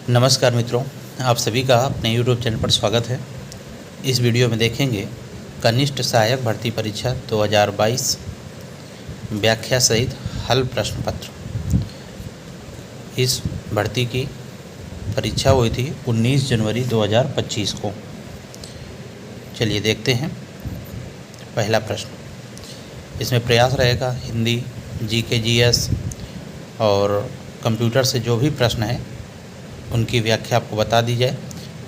नमस्कार मित्रों, आप सभी का अपने YouTube चैनल पर स्वागत है। इस वीडियो में देखेंगे कनिष्ठ सहायक भर्ती परीक्षा 2022 व्याख्या सहित हल प्रश्न पत्र। इस भर्ती की परीक्षा हुई थी 19 जनवरी 2025 को। चलिए देखते हैं पहला प्रश्न। इसमें प्रयास रहेगा हिंदी, जीके, जीएस और कंप्यूटर से जो भी प्रश्न है उनकी व्याख्या आपको बता दी जाए।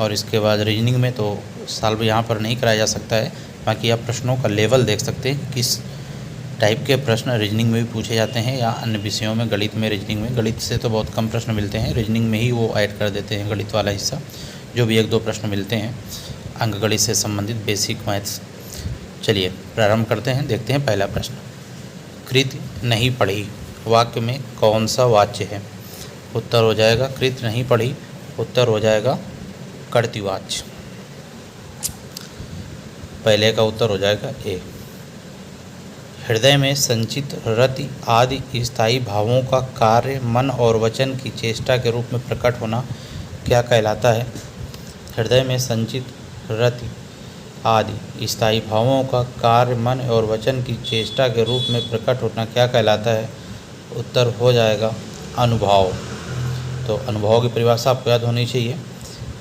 और इसके बाद रीजनिंग में तो सॉल्व यहाँ पर नहीं कराया जा सकता है, बाकी आप प्रश्नों का लेवल देख सकते हैं किस टाइप के प्रश्न रीजनिंग में भी पूछे जाते हैं या अन्य विषयों में। गणित में, रीजनिंग में, गणित से तो बहुत कम प्रश्न मिलते हैं, रीजनिंग में ही वो ऐड कर देते हैं गणित वाला हिस्सा। जो भी 1-2 प्रश्न मिलते हैं अंक गणित से संबंधित बेसिक मैथ्स। चलिए प्रारंभ करते हैं, देखते हैं पहला प्रश्न। कृत नहीं पढ़ी वाक्य में कौन सा वाच्य है? उत्तर हो जाएगा कृत नहीं पढ़ी, उत्तर हो जाएगा कर्तृवाच्य। पहले का उत्तर हो जाएगा ए। हृदय में संचित रति आदि स्थायी भावों का कार्य मन और वचन की चेष्टा के रूप में प्रकट होना क्या कहलाता है? हृदय में संचित रति आदि स्थायी भावों का कार्य मन और वचन की चेष्टा के रूप में प्रकट होना क्या कहलाता है? उत्तर हो जाएगा अनुभव। तो अनुभव की परिभाषा आपको याद होनी चाहिए।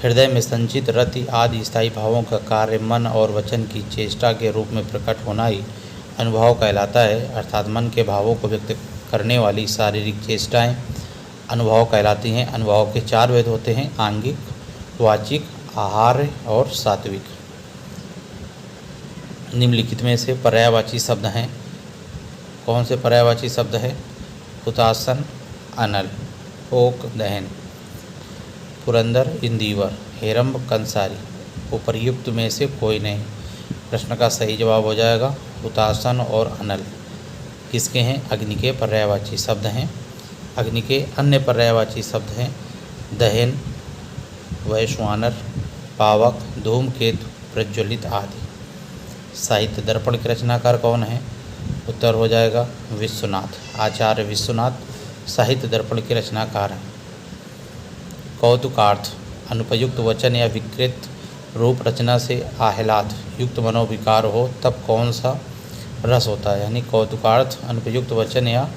हृदय में संचित रति आदि स्थायी भावों का कार्य मन और वचन की चेष्टा के रूप में प्रकट होना ही अनुभव कहलाता है। अर्थात मन के भावों को व्यक्त करने वाली शारीरिक चेष्टाएं अनुभव कहलाती हैं। अनुभव के 4 भेद होते हैं: आंगिक, वाचिक, आहार्य और सात्विक। निम्नलिखित में से पर्यायवाची शब्द हैं। कौन से पर्यायवाची शब्द है? हुतासन, अनल, ओक, दहन, पुरंदर, इंदिवर, हेरंब, कंसारी। उपर्युक्त में से कोई नहीं। प्रश्न का सही जवाब हो जाएगा हुतासन और अनल। किसके हैं? अग्नि के पर्यायवाची शब्द हैं। अग्नि के अन्य पर्यायवाची शब्द हैं दहन, वैश्वानर, पावक, धूमकेतु, प्रज्वलित आदि। साहित्य दर्पण के रचनाकार कौन है? उत्तर हो जाएगा विश्वनाथ। आचार्य विश्वनाथ साहित्य दर्पण के रचनाकार हैं। कौतुकार्थ अनुपयुक्त वचन या विकृत रूप रचना से आह्लाद युक्त मनोविकार हो तब कौन सा रस होता है? यानी कौतुकार्थ अनुपयुक्त वचन या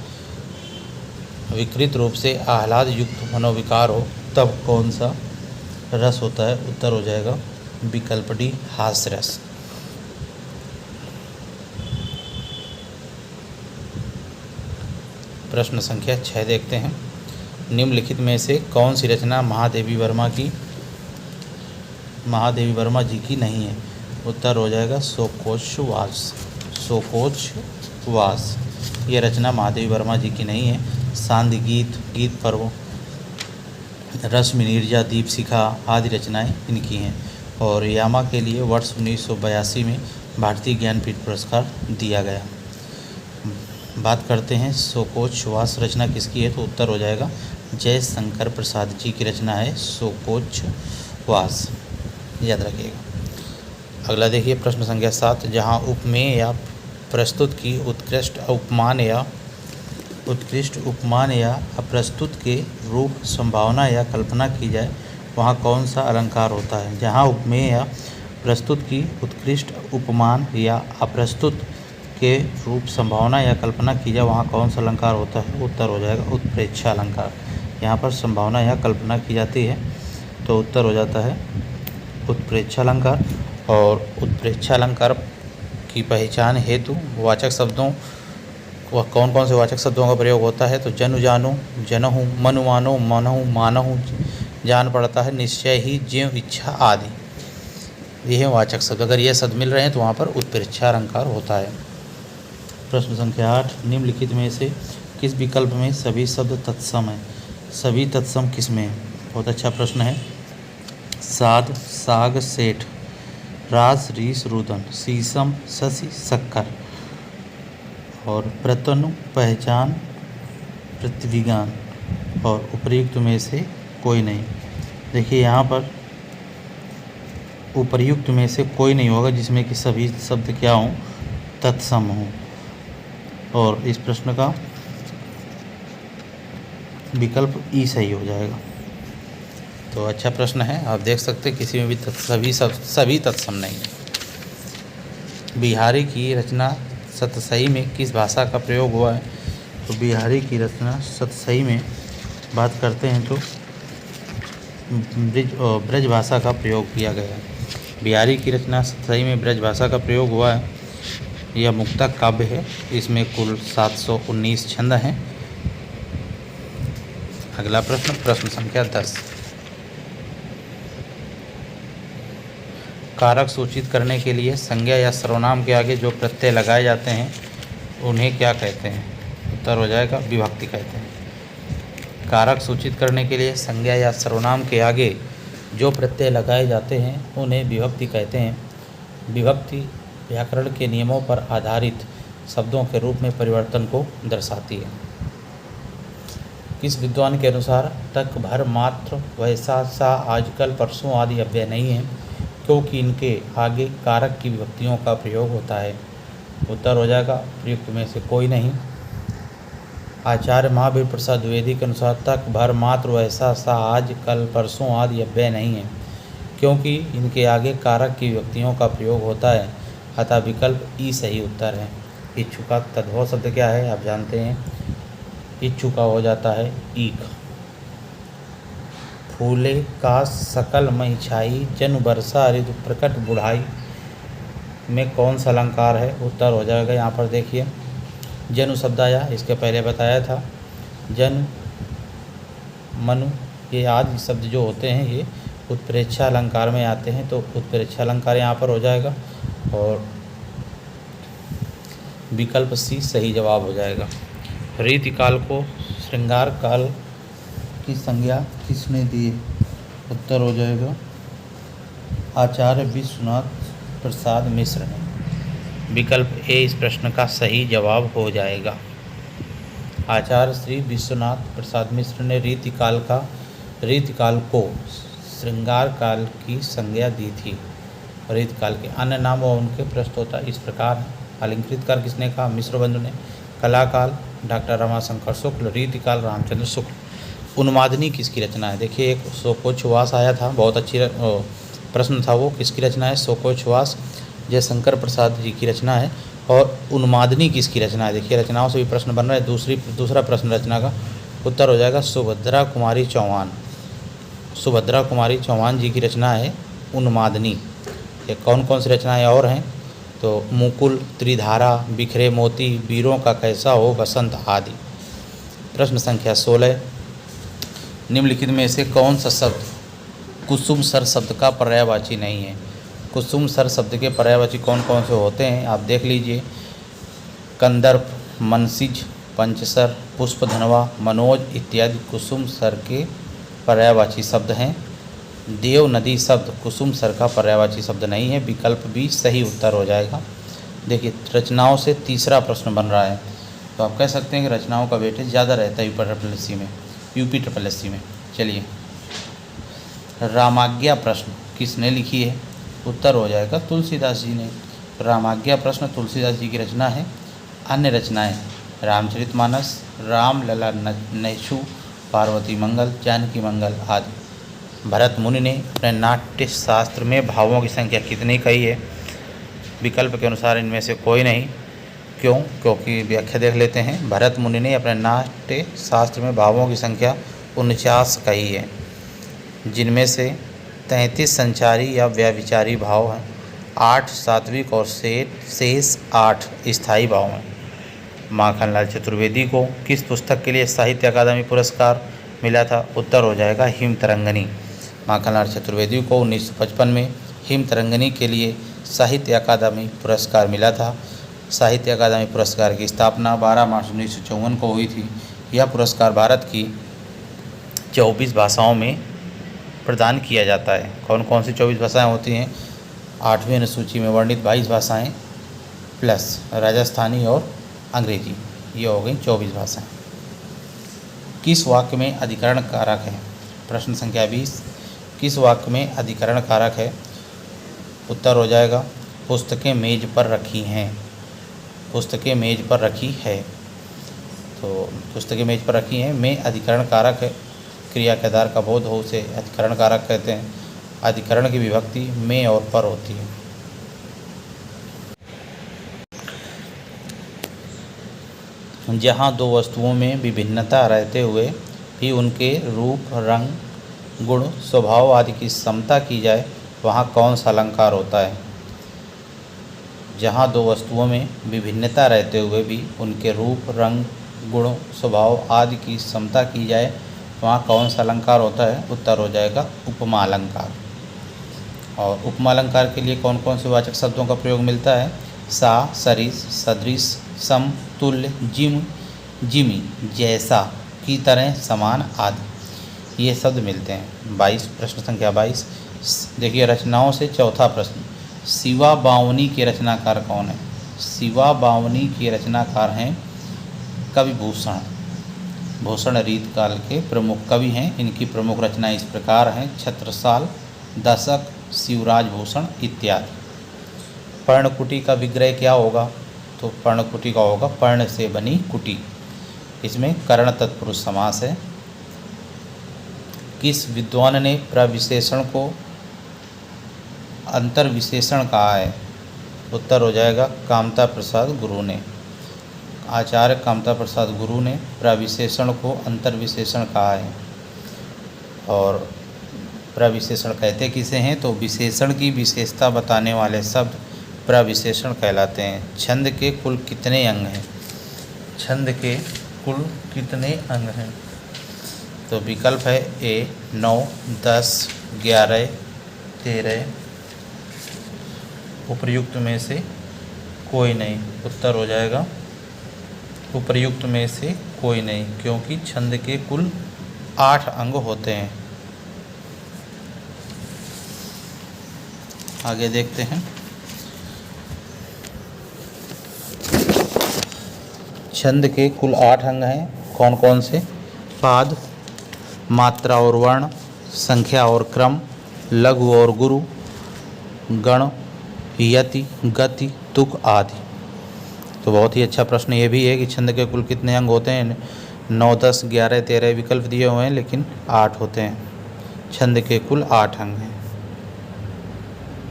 विकृत रूप से आह्लाद युक्त मनोविकार हो तब कौन सा रस होता है? उत्तर हो जाएगा विकल्प डी, हास्य रस। प्रश्न संख्या 6 देखते हैं। निम्नलिखित में से कौन सी रचना महादेवी वर्मा जी की नहीं है? उत्तर हो जाएगा शोकोच्छ्वास। शोकोच्छ्वास ये रचना महादेवी वर्मा जी की नहीं है। सांध्य गीत, गीत पर्व, रश्मि नीरजा, दीपशिखा आदि रचनाएं इनकी हैं। और यामा के लिए वर्ष 1982 में भारतीय ज्ञानपीठ पुरस्कार दिया गया। बात करते हैं शोकोच्छ्वास रचना किसकी है, तो उत्तर हो जाएगा जय शंकर प्रसाद जी की रचना है शोकोच्छ्वास, याद रखिएगा। अगला देखिए प्रश्न संख्या 7। जहाँ उपमेय या प्रस्तुत की उत्कृष्ट उपमान या अप्रस्तुत के रूप संभावना या कल्पना की जाए वहाँ कौन सा अलंकार होता है? जहाँ उपमेय या प्रस्तुत की उत्कृष्ट उपमान या अप्रस्तुत के रूप संभावना या कल्पना की जाए वहाँ कौन सा अलंकार होता है? उत्तर हो जाएगा उत्प्रेक्षा अलंकार। यहाँ पर संभावना या कल्पना की जाती है तो उत्तर हो जाता है उत्प्रेक्षा अलंकार। और उत्प्रेक्षा अलंकार की पहचान हेतु वाचक शब्दों वह कौन से वाचक शब्दों का प्रयोग होता है? तो जनु जानो, जनहु, मनु मानो, मनहु मानहु, जान पड़ता है, निश्चय ही, ज्यों इच्छा आदि। ये है वाचक शब्द। अगर ये शब्द मिल रहे हैं तो वहाँ पर उत्प्रेक्षा अलंकार होता है। प्रश्न संख्या 8। निम्नलिखित में से किस विकल्प में सभी शब्द तत्सम है? सभी तत्सम किस में है? बहुत अच्छा प्रश्न है। साध, साग, सेठ, रास, रीस, रुदन, शीशम, शशि, शक्कर। और प्रतनु, पहचान, प्रतिविज्ञान। और उपर्युक्त में से कोई नहीं। देखिए यहाँ पर उपर्युक्त में से कोई नहीं होगा जिसमें कि सभी शब्द क्या हों? तत्सम हों। और इस प्रश्न का विकल्प ई सही हो जाएगा। तो अच्छा प्रश्न है, आप देख सकते हैं किसी में भी सभी तत्सम नहीं है। बिहारी की रचना सतसई में किस भाषा का प्रयोग हुआ है? तो बिहारी की रचना सतसई में बात करते हैं तो ब्रज भाषा का प्रयोग किया गया है। बिहारी की रचना सतसई में ब्रज भाषा का प्रयोग हुआ है। यह मुक्तक काव्य है, इसमें कुल 719 छंद हैं। अगला प्रश्न, प्रश्न संख्या 10। कारक सूचित करने के लिए संज्ञा या सर्वनाम के आगे जो प्रत्यय लगाए जाते हैं उन्हें क्या कहते हैं? उत्तर हो जाएगा विभक्ति कहते हैं। कारक सूचित करने के लिए संज्ञा या सर्वनाम के आगे जो प्रत्यय लगाए जाते हैं उन्हें विभक्ति कहते हैं। विभक्ति व्याकरण के नियमों पर आधारित शब्दों के रूप में परिवर्तन को दर्शाती है। किस विद्वान के अनुसार तक भर मात्र वैसा सा आजकल परसों आदि अव्यय नहीं है, क्योंकि इनके आगे कारक की विभक्तियों का प्रयोग होता है? उत्तर हो जाएगा प्रयुक्त में से कोई नहीं। आचार्य महावीर प्रसाद द्विवेदी के अनुसार तक भर मात्र वैसा सा आज कल परसों आदि अव्यय नहीं है, क्योंकि इनके आगे कारक की विभक्तियों का प्रयोग होता है, अतः विकल्प ई सही उत्तर है। इच्छु का तद्भव शब्द क्या है आप जानते हैं? इच्छु का हो जाता है ईख। फूले का सकल मई छाई जनु वर्षा ऋतु प्रकट बुढ़ाई में कौन सा अलंकार है? उत्तर हो जाएगा यहाँ पर देखिए जनु शब्द आया, इसके पहले बताया था जनु मनु, ये आदि शब्द जो होते हैं ये उत्प्रेक्षा अलंकार में आते हैं, तो उत्प्रेक्षा अलंकार यहाँ पर हो जाएगा और विकल्प सी सही जवाब हो जाएगा। रीतिकाल को श्रृंगार काल की संज्ञा किसने दी? उत्तर हो जाएगा आचार्य विश्वनाथ प्रसाद मिश्र ने। विकल्प ए इस प्रश्न का सही जवाब हो जाएगा। आचार्य श्री विश्वनाथ प्रसाद मिश्र ने रीतिकाल को श्रृंगार काल की संज्ञा दी थी। रीतिकाल के अन्य नाम व उनके प्रस्तोता इस प्रकार हैं। अलंकृत काल किसने कहा? मिश्र बंधु ने। कलाकाल डॉक्टर रमाशंकर शुक्ल। रीतिकाल रामचंद्र शुक्ल। उन्मादनी किसकी रचना है? देखिए एक शोकोच्छ्वास आया था, बहुत अच्छी प्रश्न था वो, किसकी रचना है? शोकोच्छ्वास जयशंकर प्रसाद जी की रचना है। और उन्मादनी किसकी रचना है? देखिए रचनाओं से भी प्रश्न बन रहा है। दूसरा प्रश्न रचना का उत्तर हो जाएगा सुभद्रा कुमारी चौहान। सुभद्रा कुमारी चौहान जी की रचना है उन्मादनी। ये कौन कौन सी रचनाएं और हैं? तो मुकुल, त्रिधारा, बिखरे मोती, वीरों का कैसा हो बसंत आदि। प्रश्न संख्या 16। निम्नलिखित में से कौन सा शब्द कुसुम सर शब्द का पर्यायवाची नहीं है? कुसुम सर शब्द के पर्यायवाची कौन कौन से होते हैं आप देख लीजिए। कंदर्प, मनसिज, पंचसर, पुष्पधनवा, मनोज इत्यादि कुसुम सर के पर्यायवाची शब्द हैं। देव नदी शब्द कुसुम सर का पर्यायवाची शब्द नहीं है। विकल्प बी सही उत्तर हो जाएगा। देखिए रचनाओं से तीसरा प्रश्न बन रहा है, तो आप कह सकते हैं कि रचनाओं का वेटेज ज़्यादा रहता है यूपी ट्रिपल एस सी में। चलिए रामाज्ञा प्रश्न किसने लिखी है? उत्तर हो जाएगा तुलसीदास जी ने। रामाज्ञा प्रश्न तुलसीदास जी की रचना है। अन्य रचनाएं रामचरितमानस, रामलला नैषु, पार्वती मंगल, जानकी मंगल आदि। भरत मुनि ने अपने नाट्य शास्त्र में भावों की संख्या कितनी कही है? विकल्प के अनुसार इनमें से कोई नहीं। क्यों? क्योंकि व्याख्या देख लेते हैं। भरत मुनि ने अपने नाट्य शास्त्र में भावों की संख्या 49 कही है, जिनमें से 33 संचारी या व्यभिचारी भाव हैं, 8 सात्विक और शेष 8 स्थायी भाव हैं। माखनलाल चतुर्वेदी को किस पुस्तक के लिए साहित्य अकादमी पुरस्कार मिला था? उत्तर हो जाएगा हिम तरंगिनी। माखनलाल चतुर्वेदी को 1955 में हिम तरंगिनी के लिए साहित्य अकादमी पुरस्कार मिला था। साहित्य अकादमी पुरस्कार की स्थापना 12 मार्च 1954 को हुई थी। यह पुरस्कार भारत की 24 भाषाओं में प्रदान किया जाता है। कौन कौन सी 24 भाषाएं होती हैं? 8वीं अनुसूची में वर्णित 22 भाषाएं प्लस राजस्थानी और अंग्रेजी, ये हो गई 24 भाषाएं। किस वाक्य में अधिकरण कारक है? प्रश्न संख्या 20। किस वाक्य में अधिकरण कारक है? उत्तर हो जाएगा पुस्तकें मेज पर रखी हैं। पुस्तकें मेज पर रखी है, तो पुस्तकें मेज पर रखी हैं में अधिकरण कारक है। क्रिया के आधार का बोध हो उसे अधिकरण कारक कहते हैं। अधिकरण की विभक्ति में और पर होती है। जहाँ दो वस्तुओं में विभिन्नता रहते हुए भी उनके रूप, रंग, गुण, स्वभाव आदि की समता की जाए वहाँ कौन सा अलंकार होता है? जहाँ दो वस्तुओं में विभिन्नता रहते हुए भी उनके रूप, रंग, गुण, स्वभाव आदि की समता की जाए वहाँ कौन सा अलंकार होता है? उत्तर हो जाएगा उपमा अलंकार। और उपमा अलंकार के लिए कौन कौन से वाचक शब्दों का प्रयोग मिलता है? सा, सरिस, सदृश, सम, तुल्य, जिम, जिमी, जैसा, की तरह, समान आदि ये शब्द मिलते हैं। 22 प्रश्न संख्या 22 देखिए रचनाओं से चौथा प्रश्न, शिवा बावनी के रचनाकार कौन है? शिवा बावनी के रचनाकार हैं कवि भूषण। भूषण रीत काल के प्रमुख कवि हैं। इनकी प्रमुख रचनाएं इस प्रकार हैं: छत्रसाल, दशक, शिवराज भूषण इत्यादि। पर्णकुटी का विग्रह क्या होगा? तो पर्णकुटी का होगा पर्ण से बनी कुटी। इसमें कर्ण तत्पुरुष समास है। किस विद्वान ने प्रविशेषण को अंतर्विशेषण कहा है? उत्तर हो जाएगा कामता प्रसाद गुरु ने। आचार्य कामता प्रसाद गुरु ने प्रविशेषण को अंतर्विशेषण कहा है। और प्रविशेषण कहते किसे हैं? तो विशेषण की विशेषता बताने वाले शब्द प्रविशेषण कहलाते हैं। छंद के कुल कितने अंग हैं? छंद के कुल कितने अंग हैं? तो विकल्प है ए 9, 10, 11, 13। उपर्युक्त में से कोई नहीं। उत्तर हो जाएगा उपर्युक्त में से कोई नहीं, क्योंकि छंद के कुल 8 अंग होते हैं। आगे देखते हैं। छंद के कुल 8 अंग हैं। कौन कौन से? पाद, मात्रा और वर्ण, संख्या और क्रम, लघु और गुरु, गण, यति, गति, तुक आदि। तो बहुत ही अच्छा प्रश्न ये भी है कि छंद के कुल कितने अंग होते हैं? 9, 10, 11, 13 विकल्प दिए हुए हैं, लेकिन 8 होते हैं। छंद के कुल 8 अंग हैं।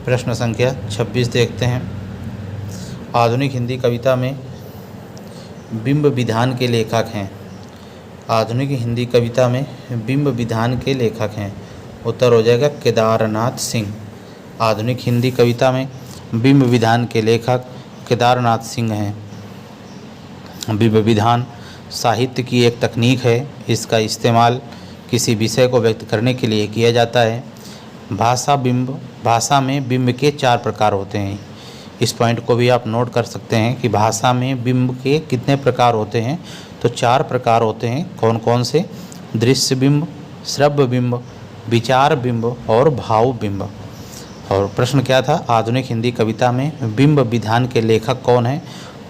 प्रश्न संख्या 26 देखते हैं। आधुनिक हिंदी कविता में बिंब विधान के लेखक हैं। आधुनिक हिंदी कविता में बिंब विधान के लेखक हैं। उत्तर हो जाएगा केदारनाथ सिंह। आधुनिक हिंदी कविता में बिंब विधान के लेखक केदारनाथ सिंह हैं। बिंब विधान साहित्य की एक तकनीक है। इसका इस्तेमाल किसी विषय को व्यक्त करने के लिए किया जाता है। भाषा में बिंब के 4 प्रकार होते हैं। इस पॉइंट को भी आप नोट कर सकते हैं कि भाषा में बिंब के कितने प्रकार होते हैं। तो 4 प्रकार होते हैं। कौन कौन से? दृश्य बिंब, श्रव्य बिंब, विचार बिंब और भाव बिंब। और प्रश्न क्या था? आधुनिक हिंदी कविता में बिंब विधान के लेखक कौन हैं?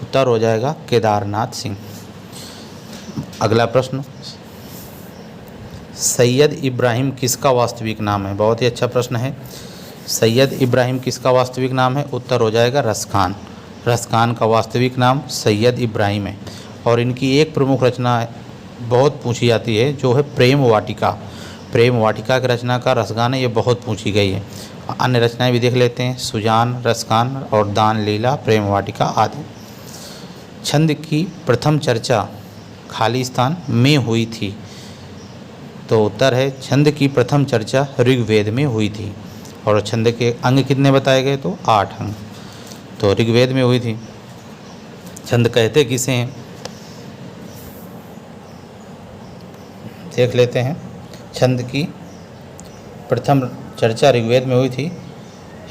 उत्तर हो जाएगा केदारनाथ सिंह। अगला प्रश्न, सैयद इब्राहिम किसका वास्तविक नाम है? बहुत ही अच्छा प्रश्न है। सैयद इब्राहिम किसका वास्तविक नाम है? उत्तर हो जाएगा रसखान। रसखान का वास्तविक नाम सैयद इब्राहिम है। और इनकी एक प्रमुख रचना बहुत पूछी जाती है, जो है प्रेम वाटिका। प्रेम वाटिका की रचना का रसगान है, ये बहुत पूछी गई है। अन्य रचनाएं भी देख लेते हैं। सुजान, रसखान और दान लीला, प्रेम वाटिका आदि। छंद की प्रथम चर्चा खाली स्थान में हुई थी। तो उत्तर है छंद की प्रथम चर्चा ऋग्वेद में हुई थी। और छंद के अंग कितने बताए गए? तो 8 अंग। तो ऋग्वेद में हुई थी। छंद कहते किसे हैं? देख लेते हैं। छंद की प्रथम चर्चा ऋग्वेद में हुई थी।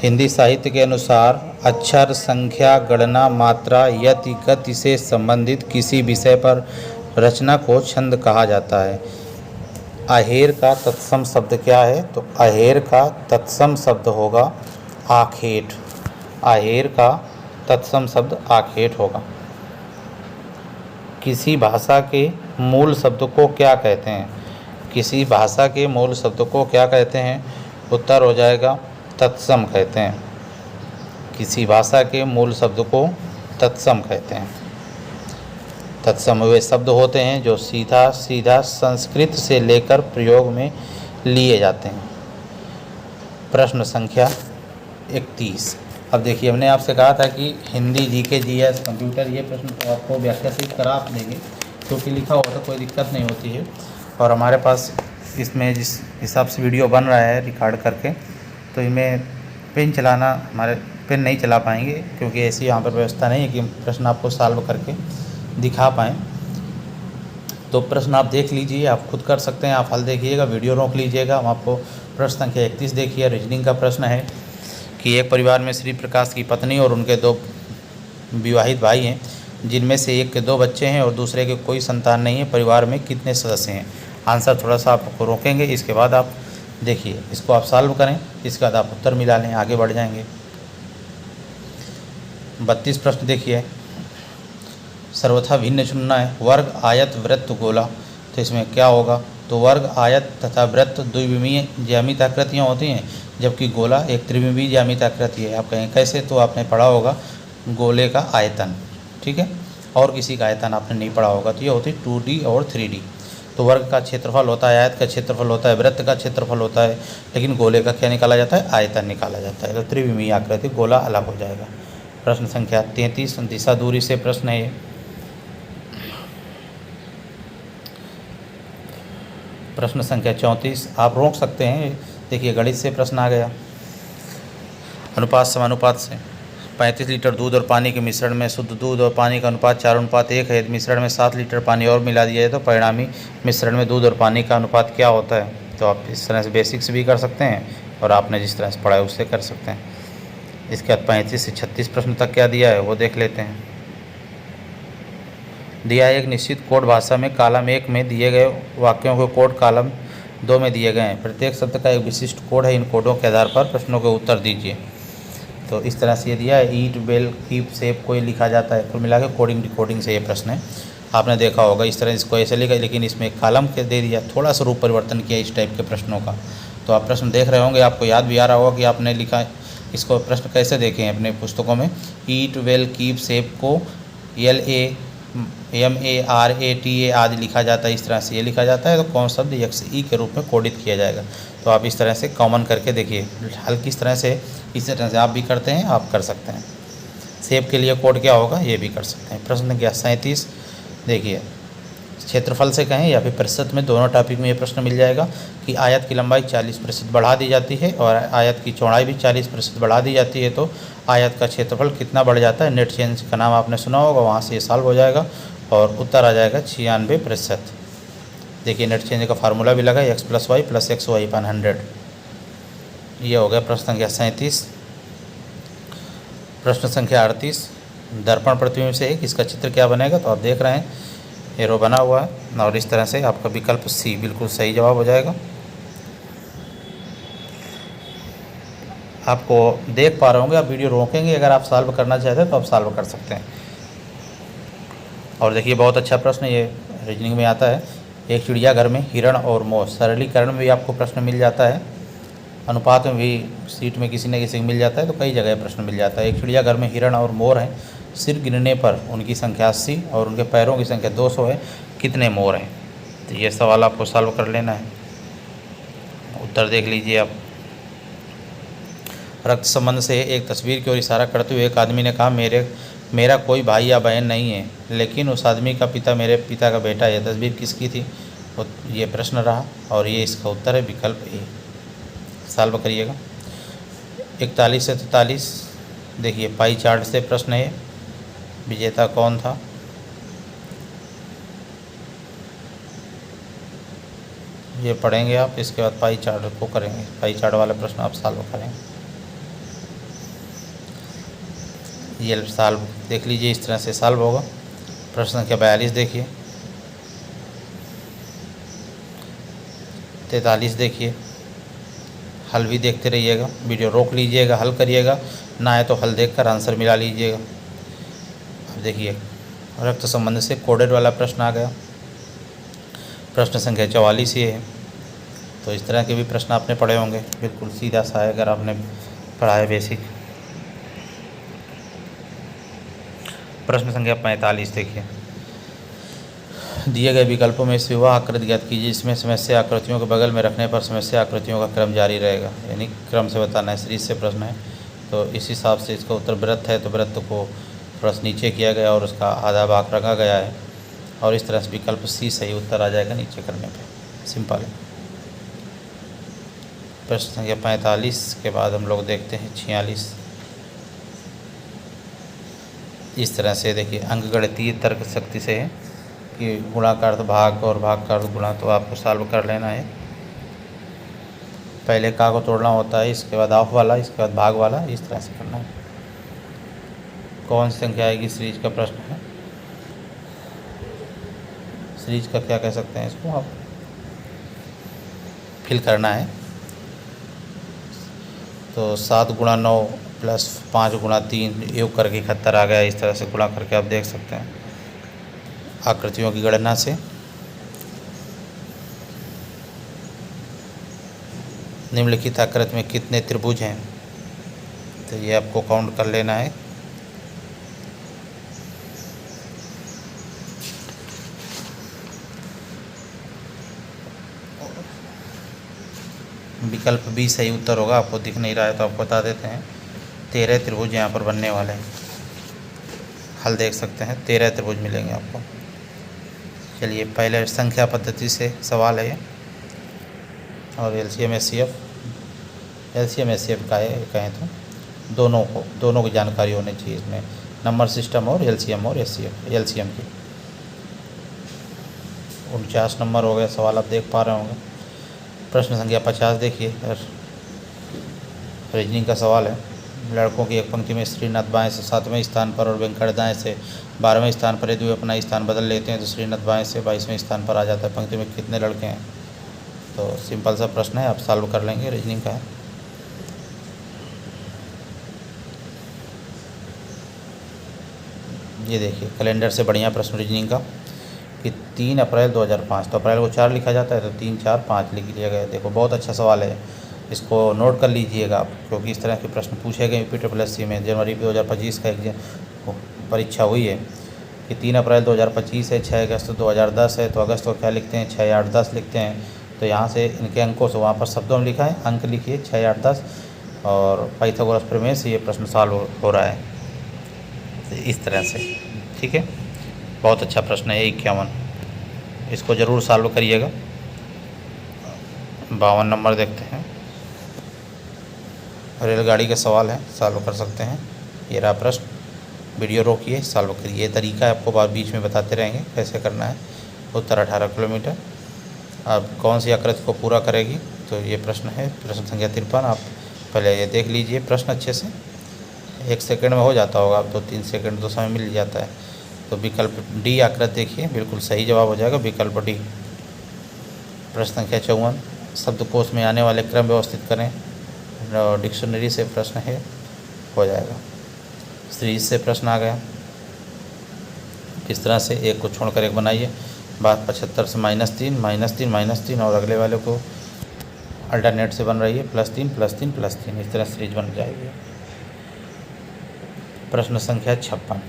हिंदी साहित्य के अनुसार अक्षर, संख्या, गणना, मात्रा, यति, गति से संबंधित किसी विषय पर रचना को छंद कहा जाता है। अहेर का तत्सम शब्द क्या है? तो अहेर का तत्सम शब्द होगा आखेट। अहेर का तत्सम शब्द आखेट होगा। किसी भाषा के मूल शब्द को क्या कहते हैं? किसी भाषा के मूल शब्द को क्या कहते हैं? उत्तर हो जाएगा तत्सम कहते हैं। किसी भाषा के मूल शब्द को तत्सम कहते हैं। तत्सम वे शब्द होते हैं जो सीधा सीधा संस्कृत से लेकर प्रयोग में लिए जाते हैं। प्रश्न संख्या 31। अब देखिए, हमने आपसे कहा था कि हिंदी, जीके, जीएस, कंप्यूटर, ये प्रश्न तो आपको व्याख्या सहित करा आप देंगे, क्योंकि लिखा हुआ तो कोई दिक्कत नहीं होती है। और हमारे पास इसमें जिस हिसाब से वीडियो बन रहा है रिकॉर्ड करके, तो इनमें पेन चलाना, हमारे पेन नहीं चला पाएंगे, क्योंकि ऐसी यहाँ पर व्यवस्था नहीं है कि हम प्रश्न आपको सॉल्व करके दिखा पाएँ। तो प्रश्न आप देख लीजिए, आप खुद कर सकते हैं, आप हल देखिएगा, वीडियो रोक लीजिएगा। हम आपको प्रश्न संख्या 31 देखिए। रीजनिंग का प्रश्न है कि एक परिवार में श्री प्रकाश की पत्नी और उनके 2 विवाहित भाई हैं, जिनमें से एक के 2 बच्चे हैं और दूसरे के कोई संतान नहीं है। परिवार में कितने सदस्य हैं? आंसर थोड़ा सा आपको रोकेंगे, इसके बाद आप देखिए, इसको आप सॉल्व करें, इसके बाद आप उत्तर मिला लें, आगे बढ़ जाएंगे। 32 प्रश्न देखिए, सर्वथा भिन्न चुनना है। वर्ग, आयत, वृत्त, गोला, तो इसमें क्या होगा? तो वर्ग, आयत तथा वृत्त द्विविमीय ज्यामित आकृतियाँ होती हैं, जबकि गोला एक त्रिविमीय ज्यामित आकृति है। आप कहें कैसे? तो आपने पढ़ा होगा गोले का आयतन, ठीक है, और किसी का आयतन आपने नहीं पढ़ा होगा। तो ये होती है 2D और 3D। तो वर्ग का क्षेत्रफल होता है, आयत का क्षेत्रफल होता है, वृत्त का क्षेत्रफल होता है, लेकिन गोले का क्या निकाला जाता है? आयतन निकाला जाता है। तो त्रिविमीय आकृति, गोला अलग हो जाएगा। प्रश्न संख्या 33, दिशा दूरी से प्रश्न है। प्रश्न संख्या 34, आप रोक सकते हैं। देखिए, गणित से प्रश्न आ गया। अनुपात समानुपात से 35 लीटर दूध और पानी के मिश्रण में शुद्ध दूध और पानी का अनुपात 4:1 है। मिश्रण में 7 लीटर पानी और मिला दिया जाए तो परिणामी मिश्रण में दूध और पानी का अनुपात क्या होता है? तो आप इस तरह से बेसिक्स भी कर सकते हैं, और आपने जिस तरह से पढ़ा है उससे कर सकते हैं। इसके बाद 35 से 36 प्रश्न तक क्या दिया है वो देख लेते हैं। दिया एक निश्चित कोड भाषा में कॉलम 1 में दिए गए वाक्यों के कोड कॉलम 2 में दिए गए हैं। प्रत्येक शब्द का एक विशिष्ट कोड है। इन कोडों के आधार पर प्रश्नों के उत्तर दीजिए। तो इस तरह से ये दिया है, ईट, बेल, कीप, सेप को लिखा जाता है। कुल मिला के कोडिंग डिकोडिंग से ये प्रश्न है, आपने देखा होगा। इस तरह इसको ऐसे लिखा, लेकिन इसमें कॉलम के दे दिया, थोड़ा सा रूप परिवर्तन किया इस टाइप के प्रश्नों का। तो आप प्रश्न देख रहे होंगे, आपको याद भी आ रहा होगा कि आपने लिखा इसको प्रश्न कैसे देखे हैं अपने पुस्तकों में। ईट, वेल, कीप, सेप को LAMARATA आदि लिखा जाता है। इस तरह से ये लिखा जाता है। तो कौन शब्द XE के रूप में कोडित किया जाएगा? तो आप इस तरह से कॉमन करके देखिए, हल किस तरह से, इस तरह से आप भी करते हैं, आप कर सकते हैं। सेब के लिए कोड क्या होगा, ये भी कर सकते हैं। प्रश्न संख्या 37 देखिए, क्षेत्रफल से कहें या फिर प्रतिशत में, दोनों टॉपिक में ये प्रश्न मिल जाएगा कि आयत की लंबाई 40% बढ़ा दी जाती है और आयत की चौड़ाई भी 40% बढ़ा दी जाती है, तो आयत का क्षेत्रफल कितना बढ़ जाता है? नेट चेंज का नाम आपने सुना होगा, वहाँ से ये सॉल्व हो जाएगा और उत्तर आ जाएगा 96%। देखिए, नेट चेंज का फार्मूला भी लगा, x + y + xy/100। ये हो गया प्रश्न संख्या 37। प्रश्न संख्या 38, दर्पण प्रतिबिंब से एक, इसका चित्र क्या बनेगा? तो आप देख रहे हैं एरो बना हुआ है, और इस तरह से आपका विकल्प C बिल्कुल सही जवाब हो जाएगा। आपको देख पा रहे होंगे, आप वीडियो रोकेंगे, अगर आप सॉल्व करना चाहते हैं तो आप सॉल्व कर सकते हैं। और देखिए, बहुत अच्छा प्रश्न ये रीजनिंग में आता है। एक चिड़ियाघर में हिरण और मोर, सरलीकरण में भी आपको प्रश्न मिल जाता है, अनुपात में भी सीट में किसी न किसी मिल जाता है, तो कई जगह प्रश्न मिल जाता है। एक चिड़ियाघर में हिरण और मोर हैं, सिर गिनने पर उनकी संख्या 80 और उनके पैरों की संख्या 200 है, कितने मोर हैं? तो ये सवाल आपको सॉल्व कर लेना है। उत्तर देख लीजिए आप। रक्त संबंध से एक तस्वीर की ओर इशारा करते हुए एक आदमी ने कहा, मेरा कोई भाई या बहन नहीं है, लेकिन उस आदमी का पिता मेरे पिता का बेटा है। यह तस्वीर किसकी थी? तो ये प्रश्न रहा, और ये इसका उत्तर है विकल्प ए। सॉल्व करिएगा। 41 से 43 देखिए, पाई चार्ट से प्रश्न है। विजेता कौन था? ये पढ़ेंगे आप, इसके बाद पाई चार्ट को करेंगे। पाई चार्ट वाला प्रश्न आप सॉल्व करेंगे। ये सॉल्व देख लीजिए, इस तरह से सॉल्व होगा। प्रश्न संख्या 42 देखिए। 43 देखिए, हल भी देखते रहिएगा, वीडियो रोक लीजिएगा, हल करिएगा, ना आए तो हल देखकर आंसर मिला लीजिएगा। अब देखिए, रक्त संबंध से कोडेड वाला प्रश्न आ गया। प्रश्न संख्या 44 ये है। तो इस तरह के भी प्रश्न आपने पढ़े होंगे, बिल्कुल सीधा सा है अगर आपने पढ़ा है बेसिक। प्रश्न संख्या 45 देखिए, दिए गए विकल्पों में से वह आकृति ज्ञात कीजिए जिसमें समस्या आकृतियों के बगल में रखने पर समस्या आकृतियों का क्रम जारी रहेगा, यानी क्रम से बताना है। सीरीज से प्रश्न है तो इस हिसाब से इसका उत्तर वृत्त है तो वृत्त को थोड़ा सा नीचे किया गया और उसका आधा भाग रखा गया है और इस तरह से विकल्प सी सही उत्तर आ जाएगा नीचे करने पे। सिंपल है। प्रश्न संख्या 45 के बाद हम लोग देखते हैं 46। इस तरह से देखिए अंकगणितीय तर्क शक्ति से है कि गुणा का अर्थ भाग और भाग का अर्थ गुणा, तो आपको सॉल्व कर लेना है। पहले का को तोड़ना होता है, इसके बाद ऑफ वाला, इसके बाद भाग वाला, इस तरह से करना है। कौन सी संख्या आएगी सीरीज का प्रश्न है। सीरीज का क्या कह सकते हैं इसको आप फिल करना है। तो 7 गुणा 9 प्लस 5 गुणा 3 योग करके 71 आ गया। इस तरह से गुणा करके आप देख सकते हैं आकृतियों की गणना से। निम्नलिखित आकृति में कितने त्रिभुज हैं, तो ये आपको काउंट कर लेना है। विकल्प बी सही उत्तर होगा। आपको दिख नहीं रहा है तो आपको बता देते हैं। 13 त्रिभुज यहाँ पर बनने वाले हैं। हल देख सकते हैं, 13 त्रिभुज मिलेंगे आपको। चलिए पहले संख्या पद्धति से सवाल है ये और एलसीएम एचसीएफ का है कहें तो दोनों की जानकारी होनी चाहिए इसमें, नंबर सिस्टम और एलसीएम और एलसीएम की। 49 नंबर हो गया सवाल, आप देख पा रहे होंगे। प्रश्न संख्या 50 देखिए, रीजनिंग का सवाल है। लड़कों की एक पंक्ति में श्रीनाथ बाएं से 7वें स्थान पर और वेंकट दाएं से 12वें स्थान पर, यदि वे अपना स्थान बदल लेते हैं तो श्रीनाथ बाएं से 22वें स्थान पर आ जाता है। पंक्ति में कितने लड़के हैं। तो सिंपल सा प्रश्न है, आप सॉल्व कर लेंगे। रीजनिंग का है। ये देखिए कैलेंडर से बढ़िया प्रश्न रीजनिंग का कि 3 अप्रैल 2005, तो अप्रैल को 4 लिखा जाता है तो 3 4 5 लिख लिया गया। देखो बहुत अच्छा सवाल है, इसको नोट कर लीजिएगा आप, क्योंकि इस तरह के प्रश्न पूछे गए यूपी में। जनवरी 2025 का एक परीक्षा हुई है कि 3 अप्रैल 2025 है, 6 अगस्त 2010 है, तो अगस्त को क्या लिखते हैं 6 8 10 लिखते हैं। तो यहाँ से इनके अंकों से वहाँ पर शब्दों में लिखा है, अंक लिखिए 6 8 10 और पाइथागोरस प्रमेय से ये प्रश्न सॉल्व हो रहा है। तो इस तरह से ठीक है, बहुत अच्छा प्रश्न है 51, इसको ज़रूर सॉल्व करिएगा। 52 नंबर देखते हैं। रेलगाड़ी का सवाल है, सॉल्व कर सकते हैं। ये रहा प्रश्न, वीडियो रोकिए सॉल्व करिए। ये तरीका है, आपको बीच में बताते रहेंगे कैसे करना है। उत्तर 18 किलोमीटर। अब कौन सी आकृति को पूरा करेगी, तो ये प्रश्न है। प्रश्न संख्या 53। आप पहले ये देख लीजिए प्रश्न अच्छे से, 1 सेकंड में हो जाता होगा, अब 2-3 सेकंड तो समय मिल जाता है। तो विकल्प डी आकृति देखिए, बिल्कुल सही जवाब हो जाएगा विकल्प डी। प्रश्न संख्या 54। शब्दकोश में आने वाले क्रम व्यवस्थित करें। डिक्शनरी से प्रश्न है, हो जाएगा। सीरीज से प्रश्न आ गया। किस तरह से एक को छोड़कर एक बनाइए। बात 75 से -3 -3 -3 और अगले वाले को अल्टरनेट से बन रही है +3 +3 +3। इस तरह सीरीज बन जाएगी। प्रश्न संख्या 56।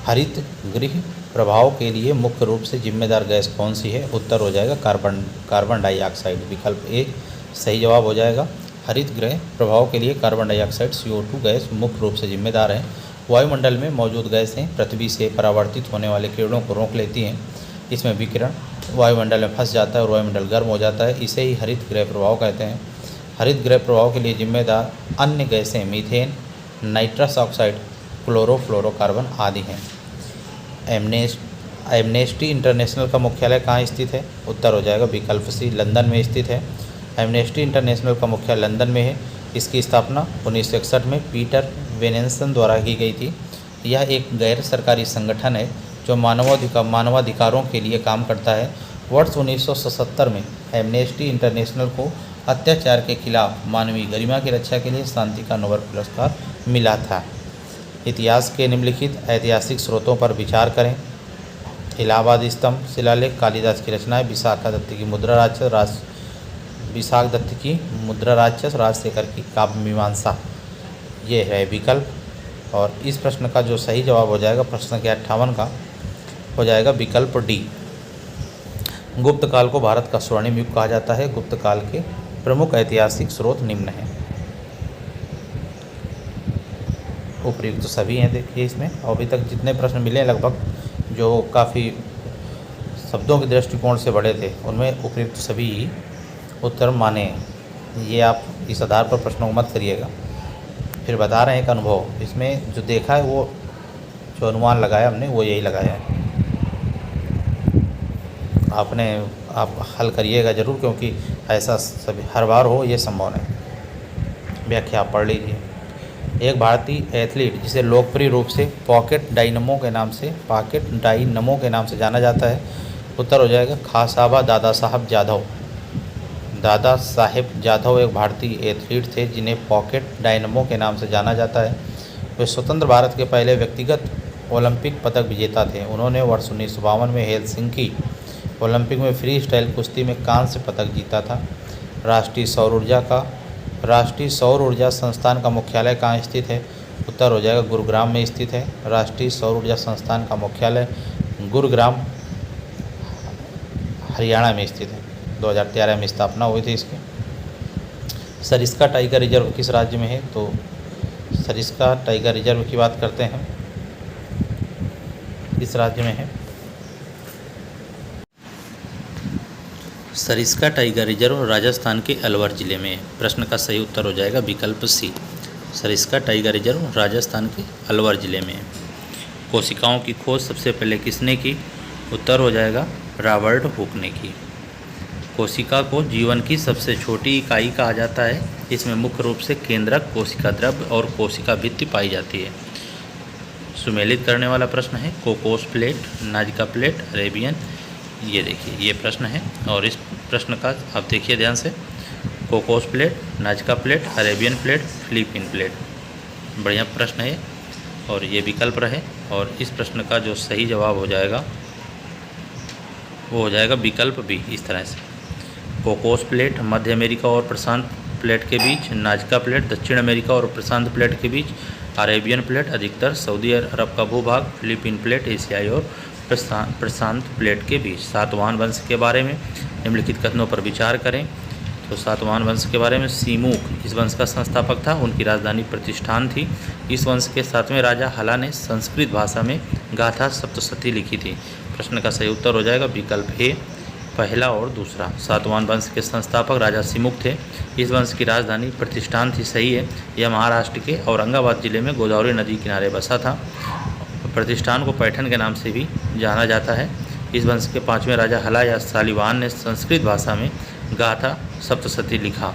हरित गृह प्रभाव के लिए मुख्य रूप से जिम्मेदार गैस कौन सी है। उत्तर हो जाएगा कार्बन डाइऑक्साइड। विकल्प ए सही जवाब हो जाएगा। हरित गृह प्रभाव के लिए कार्बन डाइऑक्साइड CO2 गैस मुख्य रूप से जिम्मेदार है। वायुमंडल में मौजूद गैसें पृथ्वी से परावर्तित होने वाले किरणों को रोक लेती हैं। इसमें विकिरण वायुमंडल में फंस जाता है और वायुमंडल गर्म हो जाता है। इसे ही हरित गृह प्रभाव कहते हैं। हरित गृह प्रभाव के लिए जिम्मेदार अन्य गैसें मीथेन, नाइट्रस ऑक्साइड, क्लोरोफ्लोरोकार्बन आदि हैं। एमनेस्टी इंटरनेशनल का मुख्यालय कहाँ स्थित है। उत्तर हो जाएगा विकल्प सी लंदन में स्थित है। एमनेस्टी इंटरनेशनल का मुख्यालय लंदन में है। इसकी स्थापना 1961 में पीटर वेनेसन द्वारा की गई थी। यह एक गैर सरकारी संगठन है जो मानवाधिकारों के लिए काम करता है। वर्ष 1977 में एमनेस्टी इंटरनेशनल को अत्याचार के खिलाफ मानवीय गरिमा की रक्षा के लिए शांति का नोबेल पुरस्कार मिला था। इतिहास के निम्नलिखित ऐतिहासिक स्रोतों पर विचार करें। इलाहाबाद स्तंभ शिलालेख कालिदास की रचना है। विशाखा दत्त की मुद्रा राक्षस राजशेखर की काव्य मीमांसा। ये है विकल्प। और इस प्रश्न का जो सही जवाब हो जाएगा प्रश्न संख्या 58 का हो जाएगा विकल्प डी। गुप्त काल को भारत का स्वर्णिम युग कहा जाता है। गुप्त काल के प्रमुख ऐतिहासिक स्रोत निम्न हैं। उपयुक्त तो सभी हैं देखिए इसमें, और अभी तक जितने प्रश्न मिले हैं लगभग जो काफ़ी शब्दों के दृष्टिकोण से बड़े थे, उनमें उपयुक्त सभी ही उत्तर माने हैं। ये आप इस आधार पर प्रश्नों को मत करिएगा। फिर बता रहे हैं एक अनुभव, इसमें जो देखा है वो जो अनुमान लगाया हमने वो यही लगाया है। आप हल करिएगा ज़रूर, क्योंकि ऐसा सभी हर बार हो ये संभव नहीं। व्याख्या आप पढ़ लीजिए। एक भारतीय एथलीट जिसे लोकप्रिय रूप से पॉकेट डायनमो के नाम से जाना जाता है, उत्तर हो जाएगा खासाबा दादा साहब जाधव। दादा साहेब जाधव एक भारतीय एथलीट थे जिन्हें पॉकेट डायनमो के नाम से जाना जाता है। वे स्वतंत्र भारत के पहले व्यक्तिगत ओलंपिक पदक विजेता थे। उन्होंने वर्ष 1952 में हेलसिंकी ओलंपिक में फ्री स्टाइल कुश्ती में कांस्य पदक जीता था। राष्ट्रीय सौर ऊर्जा संस्थान का मुख्यालय कहाँ स्थित है? उत्तर हो जाएगा गुरुग्राम में स्थित है। राष्ट्रीय सौर ऊर्जा संस्थान का मुख्यालय गुरुग्राम हरियाणा में स्थित है। 2013 में स्थापना हुई थी इसकी। सरिस्का टाइगर रिजर्व किस राज्य में है? तो सरिस्का टाइगर रिजर्व की बात करते हैं, किस राज्य में है? सरिस्का टाइगर रिजर्व राजस्थान के अलवर जिले में है। प्रश्न का सही उत्तर हो जाएगा विकल्प सी। सरिस्का टाइगर रिजर्व राजस्थान के अलवर जिले में है। कोशिकाओं की खोज सबसे पहले किसने की? उत्तर हो जाएगा रॉबर्ट हुक ने की। कोशिका को जीवन की सबसे छोटी इकाई कहा जाता है। इसमें मुख्य रूप से केंद्रक, कोशिका द्रव्य और कोशिका भित्ति पाई जाती है। सुमेलित करने वाला प्रश्न है Cocos plate, Nazca plate, Arabian. ये देखिए ये प्रश्न है, और इस प्रश्न का आप देखिए ध्यान से। Cocos plate, Nazca plate, Arabian plate, Philippine plate. बढ़िया प्रश्न है और ये विकल्प रहे, और इस प्रश्न का जो सही जवाब हो जाएगा वो हो जाएगा विकल्प बी। इस तरह से कोकोस प्लेट मध्य अमेरिका और प्रशांत प्लेट के बीच, नाजिका प्लेट दक्षिण अमेरिका और प्रशांत प्लेट के बीच, अरेबियन प्लेट अधिकतर सऊदी अरब का भूभाग, फिलीपीन प्लेट एशियाई और प्रशांत प्लेट के बीच। सातवाहन वंश के बारे में निम्नलिखित कथनों पर विचार करें। तो सातवाहन वंश के बारे में सीमूक इस वंश का संस्थापक था, उनकी राजधानी प्रतिष्ठान थी। इस वंश के 7वें राजा हला ने संस्कृत भाषा में गाथा सप्तशती लिखी थी। प्रश्न का सही उत्तर हो जाएगा विकल्प ए, पहला और दूसरा। सातवाहन वंश के संस्थापक राजा सीमुक थे। इस वंश की राजधानी प्रतिष्ठान थी, सही है। यह महाराष्ट्र के औरंगाबाद जिले में गोदावरी नदी किनारे बसा था। प्रतिष्ठान को पैठन के नाम से भी जाना जाता है। इस वंश के 5वें राजा हला या शालिवाहन ने संस्कृत भाषा में गाथा सप्तशती लिखा।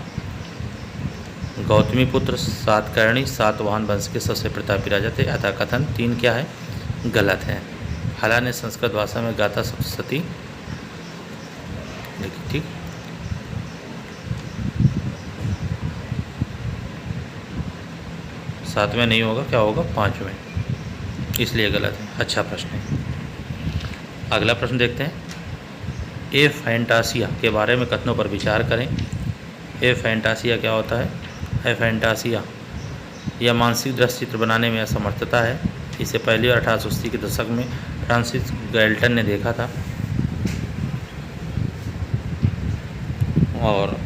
गौतमीपुत्र सातकर्णी सातवाहन वंश के सबसे प्रतापी राजा थे। अतः कथन 3 क्या है? गलत है। हला ने संस्कृत भाषा में गाथा सप्तशती लिखी, ठीक। सातवें नहीं होगा, क्या होगा? 5वें, इसलिए गलत है। अच्छा प्रश्न है। अगला प्रश्न देखते हैं। ए फैंटासिया के बारे में कथनों पर विचार करें। ए फैंटासिया क्या होता है? ए फैंटासिया यह मानसिक दृश्य चित्र बनाने में असमर्थता है। इसे पहली बार 1880 के दशक में फ्रांसिस गैल्टन ने देखा था। और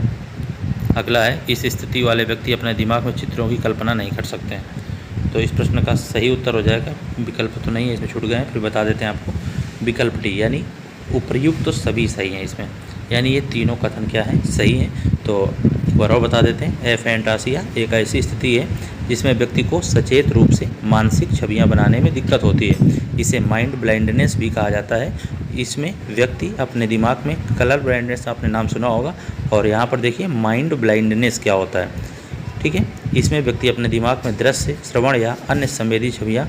अगला है, इस स्थिति वाले व्यक्ति अपने दिमाग में चित्रों की कल्पना नहीं कर सकते हैं। तो इस प्रश्न का सही उत्तर हो जाएगा, विकल्प तो नहीं है इसमें, छूट गए हैं, फिर बता देते हैं आपको। विकल्प डी, यानी उपर्युक्त तो सभी सही हैं इसमें, यानी ये तीनों कथन क्या हैं? सही हैं। तो एक बार और बता देते हैं। ए फैंटासिया एक ऐसी स्थिति है जिसमें व्यक्ति को सचेत रूप से मानसिक छवियां बनाने में दिक्कत होती है। इसे माइंड ब्लाइंडनेस भी कहा जाता है। इसमें व्यक्ति अपने दिमाग में कलर ब्लाइंडनेस, आपने नाम सुना होगा, और यहाँ पर देखिए माइंड ब्लाइंडनेस क्या होता है, ठीक है। इसमें व्यक्ति अपने दिमाग में दृश्य, श्रवण या अन्य संवेदी छवियाँ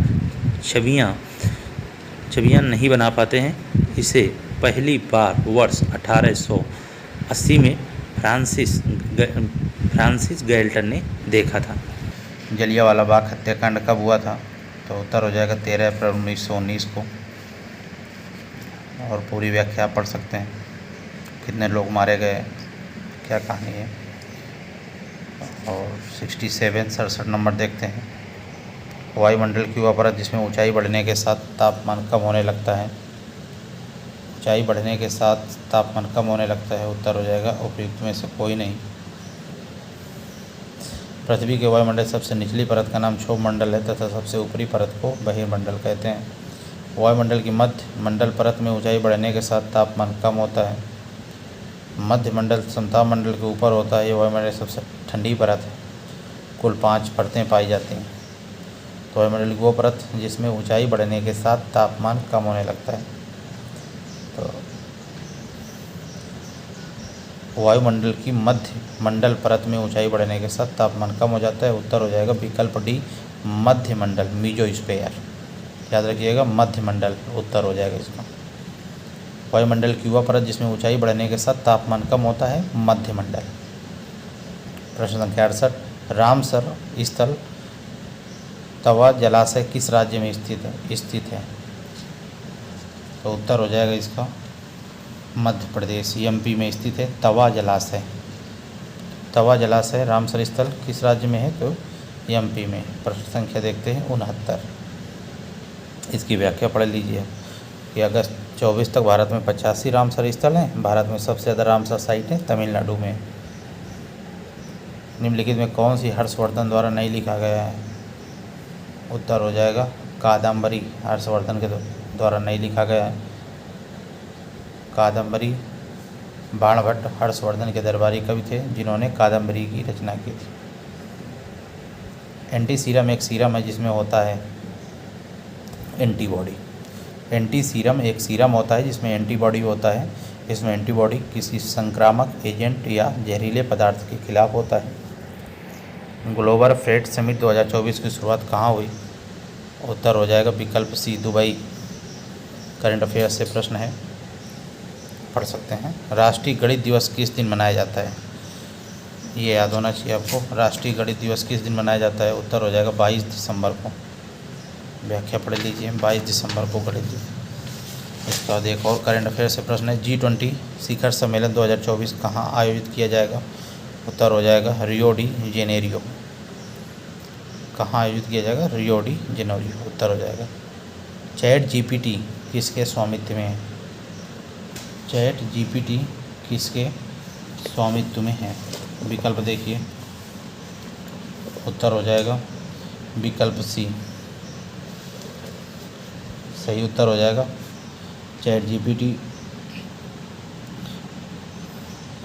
नहीं बना पाते हैं। इसे पहली बार वर्ष 1880 में फ्रांसिस गैल्टन ने देखा था। जलियांवाला बाग हत्याकांड कब हुआ था? तो उत्तर हो जाएगा 13 अप्रैल 1919 को। और पूरी व्याख्या पढ़ सकते हैं, कितने लोग मारे गए, क्या कहानी है। और 67 नंबर देखते हैं। वायुमंडल की वह परत जिसमें ऊंचाई बढ़ने के साथ तापमान कम होने लगता है। ऊंचाई बढ़ने के साथ तापमान कम होने लगता है? उत्तर हो जाएगा उपयुक्त में से कोई नहीं। पृथ्वी के वायुमंडल सबसे निचली परत का नाम क्षोभ मंडल है तथा सबसे ऊपरी परत को बहिर्मंडल कहते हैं। वायुमंडल की मध्य मंडल परत में ऊंचाई बढ़ने के साथ तापमान कम होता है। मध्य मंडल समताप मंडल के ऊपर होता है। ये वायुमंडल की सबसे ठंडी परत है। कुल 5 परतें पाई जाती हैं। तो वायुमंडल की वो परत जिसमें ऊंचाई बढ़ने के साथ तापमान कम होने लगता है। तो वायुमंडल की मध्य मंडल परत में ऊंचाई बढ़ने के साथ तापमान कम हो जाता है। उत्तर हो जाएगा विकल्प डी मध्य मंडल, मीजोस्फीयर। याद रखिएगा मध्य मंडल उत्तर हो जाएगा इसका। वायुमंडल की वह परत जिसमें ऊंचाई बढ़ने के साथ तापमान कम होता है, मध्य मंडल। प्रश्न संख्या 68, रामसर स्थल तवा जलाशय किस राज्य में स्थित है? तो उत्तर हो जाएगा इसका मध्य प्रदेश, एमपी में स्थित है तवा जलाशय। तवा जलाशय रामसर स्थल किस राज्य में है? तो एमपी में। प्रश्न संख्या देखते हैं 69। इसकी व्याख्या पढ़ लीजिए कि अगस्त 24 तक भारत में 85 रामसर स्थल हैं। भारत में सबसे ज़्यादा रामसर साइट है तमिलनाडु में। निम्नलिखित में कौन सी हर्षवर्धन द्वारा नहीं लिखा गया है? उत्तर हो जाएगा कादम्बरी, हर्षवर्धन के द्वारा नहीं लिखा गया है। कादम्बरी बाणभट्ट हर्षवर्धन के दरबारी कवि थे जिन्होंने कादम्बरी की रचना की थी। एंटी सीरम एक सीरम है जिसमें होता है एंटीबॉडी। एंटी सीरम एक सीरम होता है जिसमें एंटीबॉडी होता है। इसमें एंटीबॉडी किसी संक्रामक एजेंट या जहरीले पदार्थ के खिलाफ होता है। ग्लोबल फ्रेट समिट 2024 की शुरुआत कहाँ हुई? उत्तर हो जाएगा विकल्प सी दुबई। करंट अफेयर्स से प्रश्न है, पढ़ सकते हैं। राष्ट्रीय गणित दिवस किस दिन मनाया जाता है? ये याद होना चाहिए आपको। राष्ट्रीय गणित दिवस किस दिन मनाया जाता है? उत्तर हो जाएगा 22 दिसंबर को। व्याख्या पढ़ लीजिए, 22 दिसंबर को गणित दिवस। इसके बाद एक और करंट अफेयर से प्रश्न है, G20 शिखर सम्मेलन 2024 कहाँ आयोजित किया जाएगा? उत्तर हो जाएगा रियो डी जेनेरियो। कहाँ आयोजित किया जाएगा? रियो डी जेनेरियो उत्तर हो जाएगा। चैट जीपीटी किसके स्वामित्व में है? चैट जीपीटी किसके स्वामित्व में है? विकल्प देखिए, उत्तर हो जाएगा विकल्प सी। सही उत्तर हो जाएगा चैट जीपीटी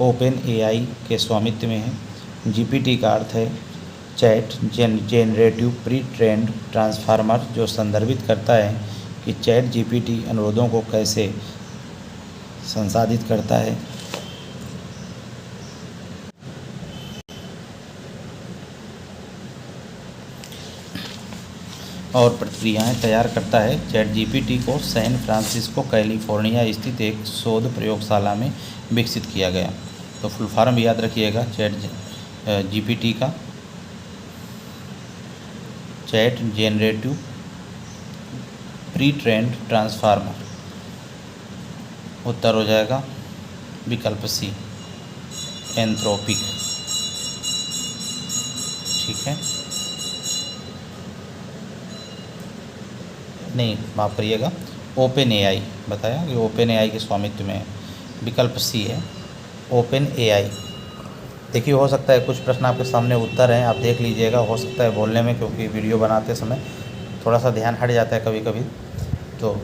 ओपन एआई के स्वामित्व में है। जीपीटी का अर्थ है chat generative pre trained transformer, जो संदर्भित करता है कि चैट जीपीटी अनुरोधों को कैसे संसाधित करता है और प्रतिक्रियाएं तैयार करता है। चैट जीपीटी को सैन फ्रांसिस्को कैलिफोर्निया स्थित एक शोध प्रयोगशाला में विकसित किया गया। तो फुल फॉर्म याद रखिएगा चैट जीपीटी का, chat generative pre trained transformer. उत्तर हो जाएगा विकल्प सी एंथ्रोपिक। ठीक है, नहीं माफ़ करिएगा, ओपन एआई बताया कि ओपन एआई के स्वामित्व में है। विकल्प सी है ओपन एआई। देखिए, हो सकता है कुछ प्रश्न आपके सामने उत्तर हैं, आप देख लीजिएगा। हो सकता है बोलने में, क्योंकि वीडियो बनाते समय थोड़ा सा ध्यान हट जाता है कभी कभी, तो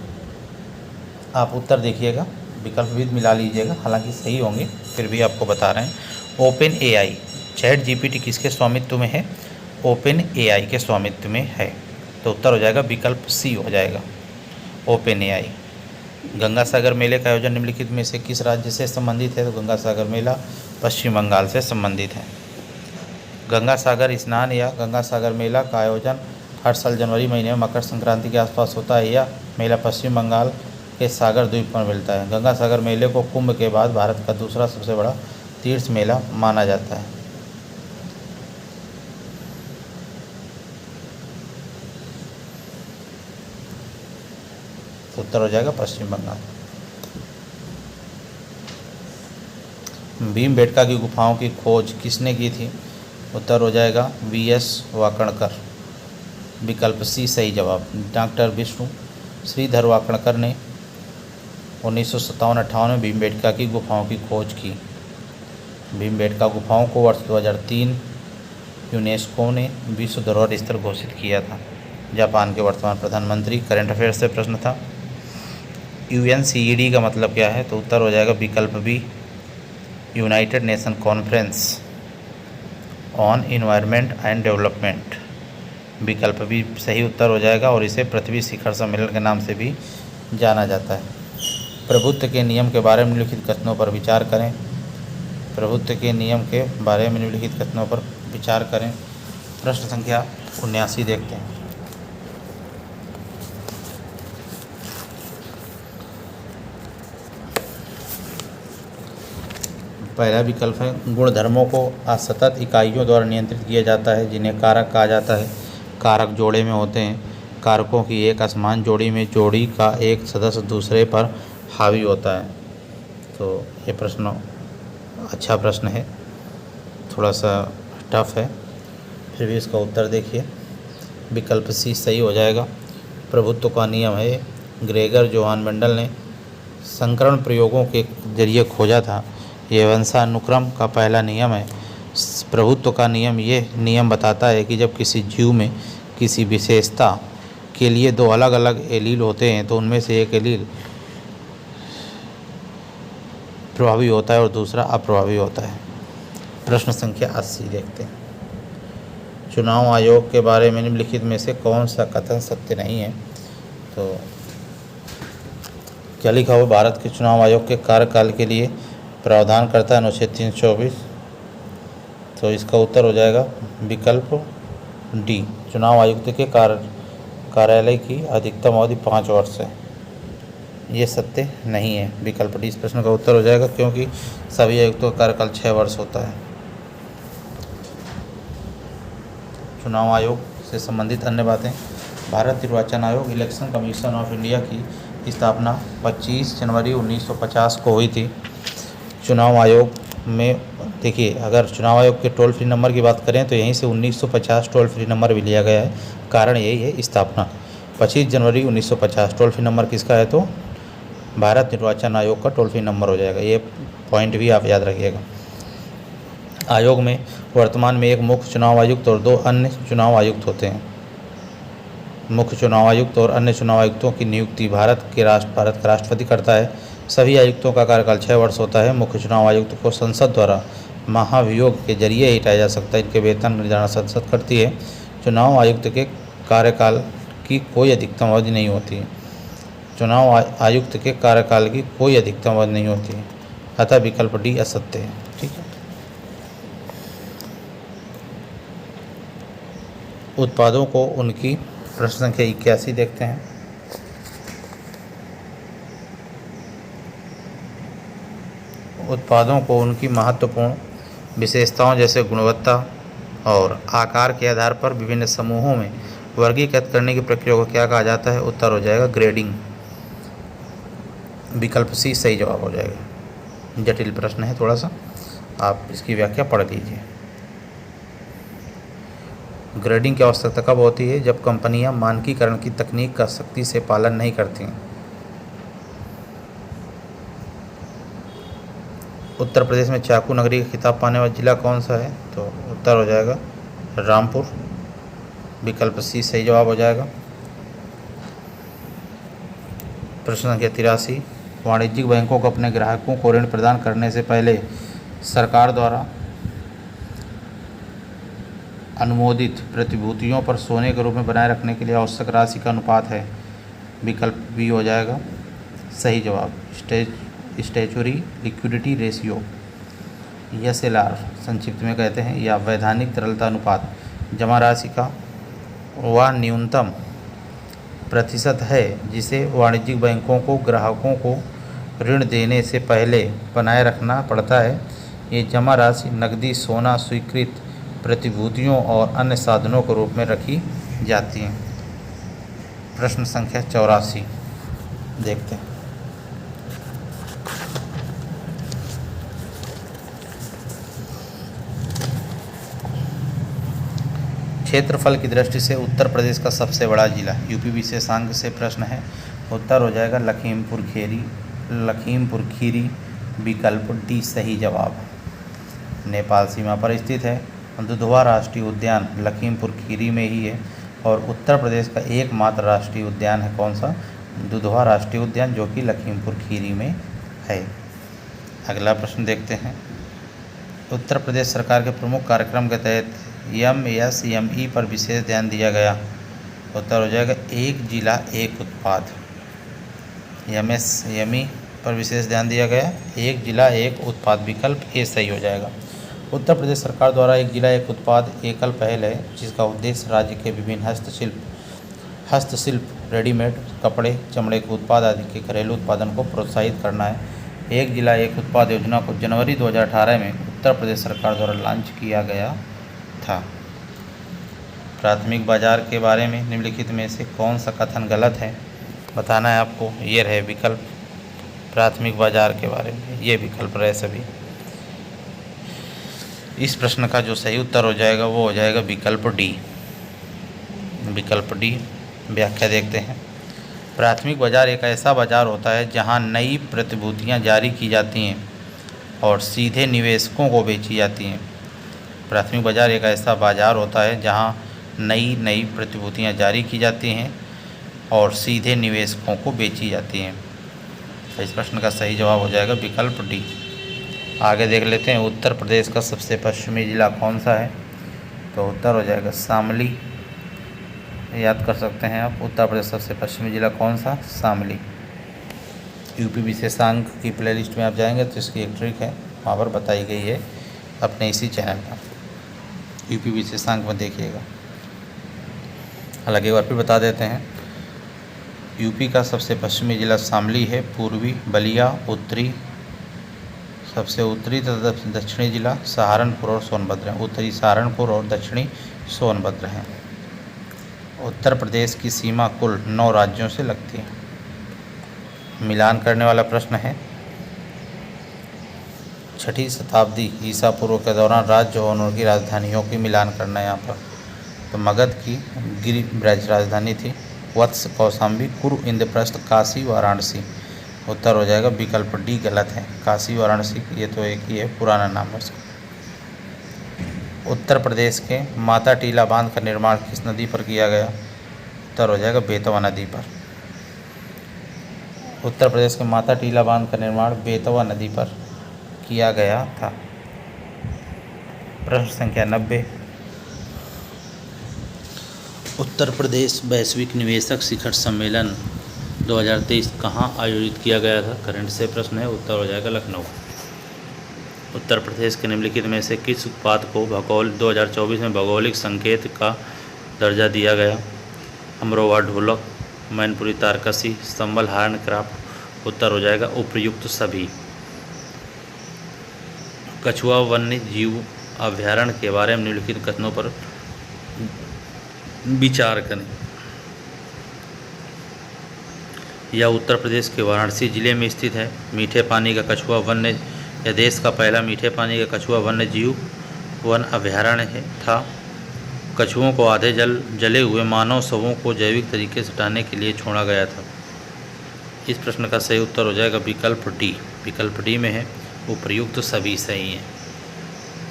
आप उत्तर देखिएगा, विकल्प भी मिला लीजिएगा। हालांकि सही होंगे, फिर भी आपको बता रहे हैं। ओपन एआई चैट जीपीटी किसके स्वामित्व में है? ओपन एआई के स्वामित्व में है। तो उत्तर हो जाएगा विकल्प सी हो जाएगा ओपन एआई। गंगा सागर मेले का आयोजन निम्नलिखित में से किस राज्य से संबंधित है? तो गंगा सागर मेला पश्चिम बंगाल से संबंधित है। गंगा सागर स्नान या गंगा सागर मेला का आयोजन हर साल जनवरी महीने में मकर संक्रांति के आसपास होता है। यह मेला पश्चिम बंगाल के सागर द्वीप पर मिलता है। गंगा सागर मेले को कुंभ के बाद भारत का दूसरा सबसे बड़ा तीर्थ मेला माना जाता है। उत्तर हो जाएगा पश्चिम बंगाल। भीमबेटका की गुफाओं की खोज किसने की थी? उत्तर हो जाएगा वीएस वाकणकर। विकल्प सी सही जवाब। डॉक्टर विष्णु श्रीधर वाकणकर ने 1957-58 में भीमबेटका की गुफाओं की खोज की। भीमबेटका गुफाओं को वर्ष 2003 यूनेस्को ने विश्व धरोहर स्थल घोषित किया था। जापान के वर्तमान प्रधानमंत्री। करंट अफेयर से प्रश्न था। UNCED का मतलब क्या है? तो उत्तर हो जाएगा विकल्प B, United Nation conference on environment and development. विकल्प बी सही उत्तर हो जाएगा और इसे पृथ्वी शिखर सम्मेलन के नाम से भी जाना जाता है। प्रभुत्व के नियम के बारे में निम्नलिखित कथनों पर विचार करें। प्रभुत्व के नियम के बारे में निम्नलिखित कथनों पर विचार करें। प्रश्न संख्या 79 देखते हैं। पहला विकल्प है गुणधर्मों को असतत इकाइयों द्वारा नियंत्रित किया जाता है जिन्हें कारक कहा जाता है। कारक जोड़े में होते हैं। कारकों की एक असमान जोड़ी में जोड़ी का एक सदस्य दूसरे पर हावी होता है। तो ये प्रश्न अच्छा प्रश्न है, थोड़ा सा टफ है, फिर भी इसका उत्तर देखिए। विकल्प सी सही हो जाएगा। प्रभुत्व का नियम है। ग्रेगर जोहान मेंडल ने संकरण प्रयोगों के जरिए खोजा था। यह वंशानुक्रम का पहला नियम है। प्रभुत्व का नियम ये नियम बताता है कि जब किसी जीव में किसी विशेषता के लिए दो अलग अलग एलील होते हैं तो उनमें से एक एलील प्रभावी होता है और दूसरा अप्रभावी होता है। प्रश्न संख्या 80 देखते हैं। चुनाव आयोग के बारे में निम्नलिखित में से कौन सा कथन सत्य नहीं है? तो क्या लिखा हुआ? भारत के चुनाव आयोग के कार्यकाल के लिए प्रावधान करता है अनुच्छेद 324। तो इसका उत्तर हो जाएगा विकल्प डी, चुनाव आयुक्त के कार्यालय की अधिकतम अवधि 5 वर्ष है। ये सत्य नहीं है। विकल्प डी इस प्रश्न का उत्तर हो जाएगा क्योंकि सभी आयुक्तों का कार्यकाल 6 वर्ष होता है। चुनाव आयोग से संबंधित अन्य बातें। भारत निर्वाचन आयोग इलेक्शन कमीशन ऑफ इंडिया की स्थापना 25 जनवरी 1950 को हुई थी। चुनाव आयोग में देखिए, अगर चुनाव आयोग के टोल फ्री नंबर की बात करें तो यहीं से 1950 टोल फ्री नंबर भी लिया गया है। कारण यही है स्थापना 25 जनवरी 1950। टोल फ्री नंबर किसका है? तो भारत निर्वाचन आयोग का टोल फ्री नंबर हो जाएगा। ये पॉइंट भी आप याद रखिएगा। आयोग में वर्तमान में एक मुख्य चुनाव आयुक्त और 2 अन्य चुनाव आयुक्त होते हैं। मुख्य चुनाव आयुक्त और अन्य चुनाव आयुक्तों की नियुक्ति भारत का राष्ट्रपति करता है। सभी आयुक्तों का कार्यकाल 6 वर्ष होता है। मुख्य चुनाव आयुक्त को संसद द्वारा महाभियोग के जरिए हटाया जा सकता है। इनके वेतन निर्धारण संसद करती है। चुनाव आयुक्त के कार्यकाल की कोई अधिकतम अवधि नहीं होती है। चुनाव आयुक्त के कार्यकाल की कोई अधिकतम अवधि नहीं होती है। अतः विकल्प डी असत्य है। ठीक है। उत्पादों को उनकी प्रश्न संख्या 81 देखते हैं। उत्पादों को उनकी महत्वपूर्ण विशेषताओं जैसे गुणवत्ता और आकार के आधार पर विभिन्न समूहों में वर्गीकृत करने की प्रक्रिया को क्या कहा जाता है? उत्तर हो जाएगा ग्रेडिंग। विकल्प सी सही जवाब हो जाएगा। जटिल प्रश्न है थोड़ा सा, आप इसकी व्याख्या पढ़ लीजिए। ग्रेडिंग की आवश्यकता कब होती है? जब कंपनियां मानकीकरण की तकनीक का सख्ती से पालन नहीं करती हैं। उत्तर प्रदेश में चाकू नगरी का खिताब पाने वाला जिला कौन सा है? तो उत्तर हो जाएगा रामपुर। विकल्प सी सही जवाब हो जाएगा। प्रश्न संख्या 83। वाणिज्यिक बैंकों को अपने ग्राहकों को ऋण प्रदान करने से पहले सरकार द्वारा अनुमोदित प्रतिभूतियों पर सोने के रूप में बनाए रखने के लिए आवश्यक राशि का अनुपात है। विकल्प बी हो जाएगा सही जवाब। स्टैचुरी लिक्विडिटी रेशियो SLR संक्षिप्त में कहते हैं, या वैधानिक तरलता अनुपात जमा राशि का वह न्यूनतम प्रतिशत है जिसे वाणिज्यिक बैंकों को ग्राहकों को ऋण देने से पहले बनाए रखना पड़ता है। ये जमा राशि नकदी, सोना, स्वीकृत प्रतिभूतियों और अन्य साधनों के रूप में रखी जाती हैं। प्रश्न संख्या 84 देखते हैं। क्षेत्रफल की दृष्टि से उत्तर प्रदेश का सबसे बड़ा जिला। यूपी विशेषांक से प्रश्न है। उत्तर हो जाएगा लखीमपुर खीरी। लखीमपुर खीरी, विकल्प डी सही जवाब। नेपाल सीमा पर स्थित है। दुधवा राष्ट्रीय उद्यान लखीमपुर खीरी में ही है और उत्तर प्रदेश का एकमात्र राष्ट्रीय उद्यान है कौन सा? दुधवा राष्ट्रीय उद्यान, जो कि लखीमपुर खीरी में है। अगला प्रश्न देखते हैं। उत्तर प्रदेश सरकार के प्रमुख कार्यक्रम के तहत MSME पर विशेष ध्यान दिया गया। उत्तर हो जाएगा एक जिला एक उत्पाद। MSME पर विशेष ध्यान दिया गया, एक जिला एक उत्पाद, विकल्प ए सही हो जाएगा। उत्तर प्रदेश सरकार द्वारा एक जिला एक उत्पाद एकल पहल है, जिसका उद्देश्य राज्य के विभिन्न हस्तशिल्प, रेडीमेड कपड़े, चमड़े के उत्पाद आदि के घरेलू उत्पादन को प्रोत्साहित करना है। एक जिला एक उत्पाद योजना को जनवरी 2018 में उत्तर प्रदेश सरकार द्वारा लॉन्च किया गया था। प्राथमिक बाजार के बारे में निम्नलिखित में से कौन सा कथन गलत है? बताना है आपको। ये रहे विकल्प प्राथमिक बाजार के बारे में, ये विकल्प रहे सभी। इस प्रश्न का जो सही उत्तर हो जाएगा वो हो जाएगा विकल्प डी। विकल्प डी। व्याख्या देखते हैं। प्राथमिक बाजार एक ऐसा बाजार होता है जहां नई प्रतिभूतियां जारी की जाती हैं और सीधे निवेशकों को बेची जाती हैं। प्राथमिक बाजार एक ऐसा बाजार होता है जहां नई प्रतिभूतियां जारी की जाती हैं और सीधे निवेशकों को बेची जाती हैं। तो इस प्रश्न का सही जवाब हो जाएगा विकल्प डी। आगे देख लेते हैं। उत्तर प्रदेश का सबसे पश्चिमी जिला कौन सा है? तो उत्तर हो जाएगा शामली। याद कर सकते हैं आप। उत्तर प्रदेश सबसे पश्चिमी जिला कौन सा? शामली। यूपी विशेषांक की प्लेलिस्ट में आप जाएंगे तो इसकी एक ट्रिक है, वहाँ पर बताई गई है अपने इसी चैनल पर। यूपी विशेषांक में देखिएगा। हालांकि एक बार फिर बता देते हैं। यूपी का सबसे पश्चिमी जिला शामली है। पूर्वी बलिया, उत्तरी सबसे उत्तरी तथा दक्षिणी जिला सहारनपुर और सोनभद्र हैं। उत्तरी सहारनपुर और दक्षिणी सोनभद्र हैं। उत्तर प्रदेश की सीमा कुल 9 राज्यों से लगती है। मिलान करने वाला प्रश्न है। 6ठी शताब्दी ईसा पूर्व के दौरान राज्य और उनकी राजधानियों की मिलान करना है यहाँ पर। तो मगध की गिरिब्रज राजधानी थी। वत्स, कौशाम्बी, कुरु, इंद्रप्रस्थ, काशी, वाराणसी। उत्तर हो जाएगा विकल्प डी गलत है। काशी वाराणसी ये तो एक ही है, पुराना नाम है उसका। उत्तर प्रदेश के माता टीला बांध का निर्माण किस नदी पर किया गया? उत्तर हो जाएगा बेतवा नदी पर। उत्तर प्रदेश के माता टीला बांध का निर्माण बेतवा नदी पर किया गया था। प्रश्न संख्या 90। उत्तर प्रदेश वैश्विक निवेशक शिखर सम्मेलन 2023 कहाँ आयोजित किया गया था? करंट से प्रश्न है। उत्तर हो जाएगा लखनऊ। उत्तर प्रदेश के निम्नलिखित में से किस उत्पाद को 2024 में भौगोलिक संकेत का दर्जा दिया गया? अमरोहा ढोलक, मैनपुरी तारकसी, संबल हार्न क्राफ्ट। उत्तर हो जाएगा उपर्युक्त सभी। कछुआ वन्य जीव अभ्यारण्य के बारे में निम्नलिखित कथनों पर विचार करें। यह उत्तर प्रदेश के वाराणसी जिले में स्थित है। मीठे पानी का कछुआ वन्य यह देश का पहला मीठे पानी का कछुआ वन्य जीव वन अभ्यारण्य था। कछुओं को आधे जले हुए मानव शवों को जैविक तरीके से हटाने के लिए छोड़ा गया था। इस प्रश्न का सही उत्तर हो जाएगा विकल्प डी। विकल्प डी में है उपर्युक्त सभी सही हैं।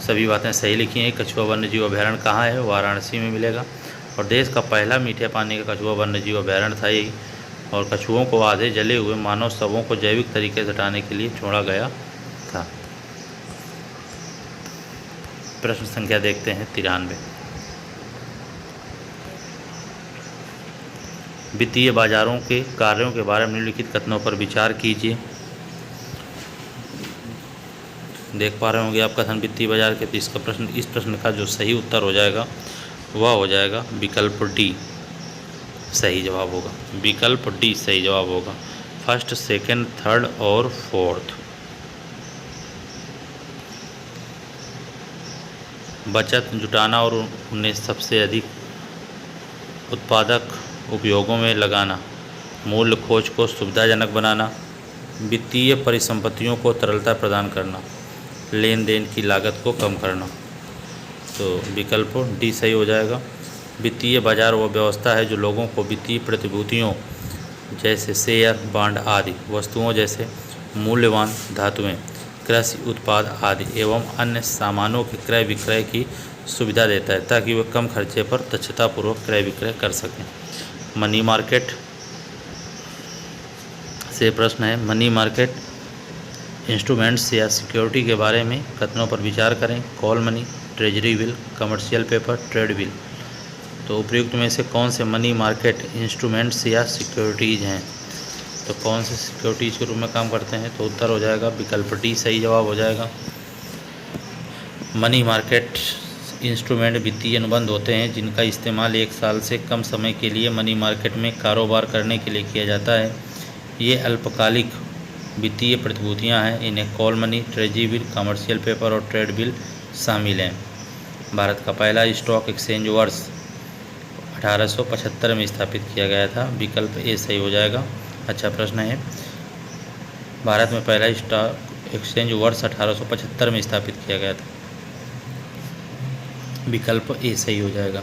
सभी बातें सही लिखी हैं। कछुआ वन्य जीव अभ्यारण्य कहाँ है? वाराणसी में मिलेगा। और देश का पहला मीठे पानी का कछुआ वन्य जीव अभ्यारण्य था यही। और कछुओं को आधे जले हुए मानव शवों को जैविक तरीके से हटाने के लिए छोड़ा गया था। प्रश्न संख्या देखते हैं 93। वित्तीय बाजारों के कार्यों के बारे में निम्नलिखित कथनों पर विचार कीजिए। देख पा रहे होंगे आप कथन वित्तीय बाजार के। तो इस प्रश्न का जो सही उत्तर हो जाएगा वह हो जाएगा विकल्प डी सही जवाब होगा। विकल्प डी सही जवाब होगा। फर्स्ट, सेकंड, थर्ड और फोर्थ। बचत जुटाना और उन्हें सबसे अधिक उत्पादक उपयोगों में लगाना, मूल्य खोज को सुविधाजनक बनाना, वित्तीय परिसंपत्तियों को तरलता प्रदान करना, लेन देन की लागत को कम करना। तो विकल्प डी सही हो जाएगा। वित्तीय बाजार वह व्यवस्था है जो लोगों को वित्तीय प्रतिभूतियों जैसे शेयर, बांड आदि वस्तुओं जैसे मूल्यवान धातुएं, कृषि उत्पाद आदि एवं अन्य सामानों के क्रय विक्रय की सुविधा देता है ताकि वे कम खर्चे पर दक्षतापूर्वक क्रय विक्रय कर सकें। मनी मार्केट से प्रश्न है, मनी मार्केट इंस्ट्रूमेंट्स या सिक्योरिटी के बारे में कथनों पर विचार करें। Call money, treasury bill, commercial paper, trade bill. तो उपयुक्त में से कौन से मनी मार्केट इंस्ट्रूमेंट्स या सिक्योरिटीज़ हैं? तो कौन से सिक्योरिटीज़ के रूप में काम करते हैं? तो उत्तर हो जाएगा विकल्प डी सही जवाब हो जाएगा। मनी मार्केट इंस्ट्रूमेंट वित्तीय अनुबंध होते हैं जिनका इस्तेमाल 1 साल से कम समय के लिए मनी मार्केट में कारोबार करने के लिए किया जाता है। ये अल्पकालिक वित्तीय प्रतिभूतियाँ हैं। इन्हें call money, treasury bill, commercial paper और ट्रेड बिल शामिल हैं। भारत का पहला स्टॉक एक्सचेंज वर्ष 1875 में स्थापित किया गया था। विकल्प ए सही हो जाएगा। अच्छा प्रश्न है, भारत में पहला स्टॉक एक्सचेंज वर्ष 1875 में स्थापित किया गया था। विकल्प ए सही हो जाएगा।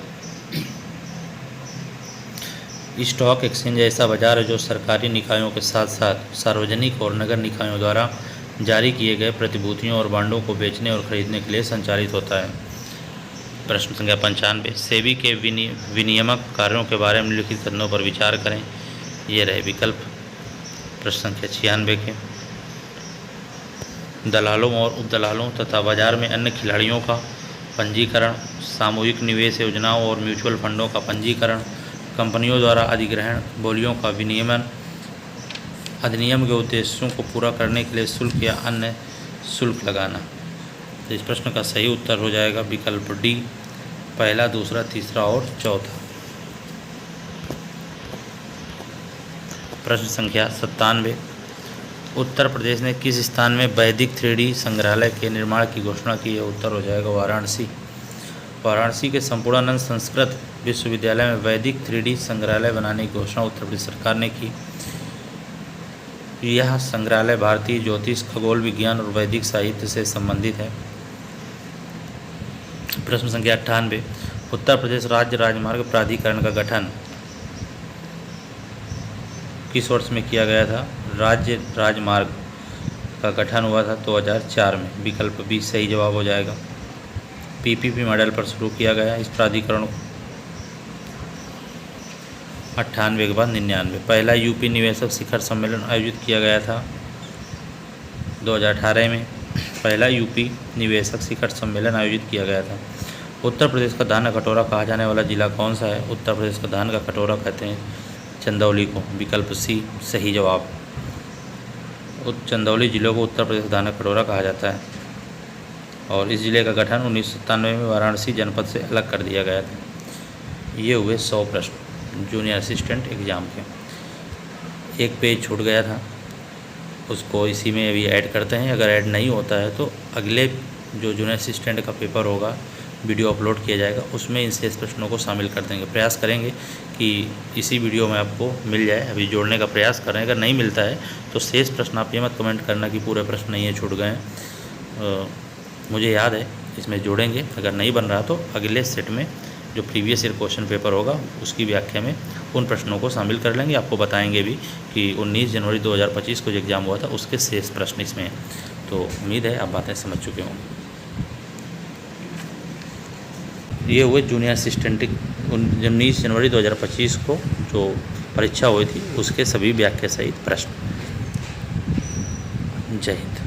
स्टॉक एक्सचेंज ऐसा बाजार है जो सरकारी निकायों के साथ साथ सार्वजनिक और नगर निकायों द्वारा जारी किए गए प्रतिभूतियों और बांडों को बेचने और खरीदने के लिए संचालित होता है। प्रश्न संख्या 95, सेबी के विनियामक कार्यों के बारे में लिखित कथनों पर विचार करें। ये रहे विकल्प। प्रश्न संख्या 96 के, दलालों और उपदलालों तथा बाजार में अन्य खिलाड़ियों का पंजीकरण, सामूहिक निवेश योजनाओं और म्यूचुअल फंडों का पंजीकरण, कंपनियों द्वारा अधिग्रहण बोलियों का विनियमन, अधिनियम के उद्देश्यों को पूरा करने के लिए शुल्क या अन्य शुल्क लगाना। तो इस प्रश्न का सही उत्तर हो जाएगा विकल्प डी, पहला, दूसरा, तीसरा और चौथा। प्रश्न संख्या 97, उत्तर प्रदेश ने किस स्थान में वैदिक 3D संग्रहालय के निर्माण की घोषणा की है? उत्तर हो जाएगा वाराणसी। वाराणसी के संपूर्णानंद संस्कृत विश्वविद्यालय में वैदिक 3D संग्रहालय बनाने की घोषणा उत्तर प्रदेश सरकार ने की। यह संग्रहालय भारतीय ज्योतिष, खगोल विज्ञान और वैदिक साहित्य से संबंधित है। प्रश्न संख्या 98, उत्तर प्रदेश राज्य राजमार्ग प्राधिकरण का गठन किस वर्ष में किया गया था? राज्य राजमार्ग का गठन हुआ था 2004 में। विकल्प बी सही जवाब हो जाएगा। पीपीपी मॉडल पर शुरू किया गया इस प्राधिकरण को 98 के बाद 99। पहला यूपी निवेशक शिखर सम्मेलन आयोजित किया गया था 2018 में। पहला यूपी निवेशक शिखर सम्मेलन आयोजित किया गया था। उत्तर प्रदेश का धान का कटोरा कहा जाने वाला जिला कौन सा है? उत्तर प्रदेश का धान का कटोरा कहते हैं चंदौली को। विकल्प सी सही जवाब। चंदौली जिले को उत्तर प्रदेश का धान का कटोरा कहा जाता है और इस जिले का गठन 1997 में वाराणसी जनपद से अलग कर दिया गया था। ये हुए 100 प्रश्न जूनियर असिस्टेंट एग्ज़ाम के। एक पेज छूट गया था, उसको इसी में अभी ऐड करते हैं। अगर ऐड नहीं होता है तो अगले जो जूनियर असिस्टेंट का पेपर होगा, वीडियो अपलोड किया जाएगा, उसमें इन शेष प्रश्नों को शामिल कर देंगे। प्रयास करेंगे कि इसी वीडियो में आपको मिल जाए। अभी जोड़ने का प्रयास करें। अगर नहीं मिलता है तो शेष प्रश्न आप ये मत कमेंट करना कि पूरे प्रश्न नहीं है, छूट गए हैं। मुझे याद है इसमें जोड़ेंगे। अगर नहीं बन रहा तो अगले सेट में जो प्रीवियस ईयर क्वेश्चन पेपर होगा उसकी व्याख्या में उन प्रश्नों को शामिल कर लेंगे। आपको बताएंगे भी कि 19 जनवरी 2025 को जो एग्ज़ाम हुआ था उसके शेष प्रश्न इसमें हैं। तो उम्मीद है आप बातें समझ चुके होंगे। ये हुए जूनियर असिस्टेंट 19 जनवरी 2025 को जो परीक्षा हुई थी उसके सभी व्याख्या सहित प्रश्न। जय हिंद।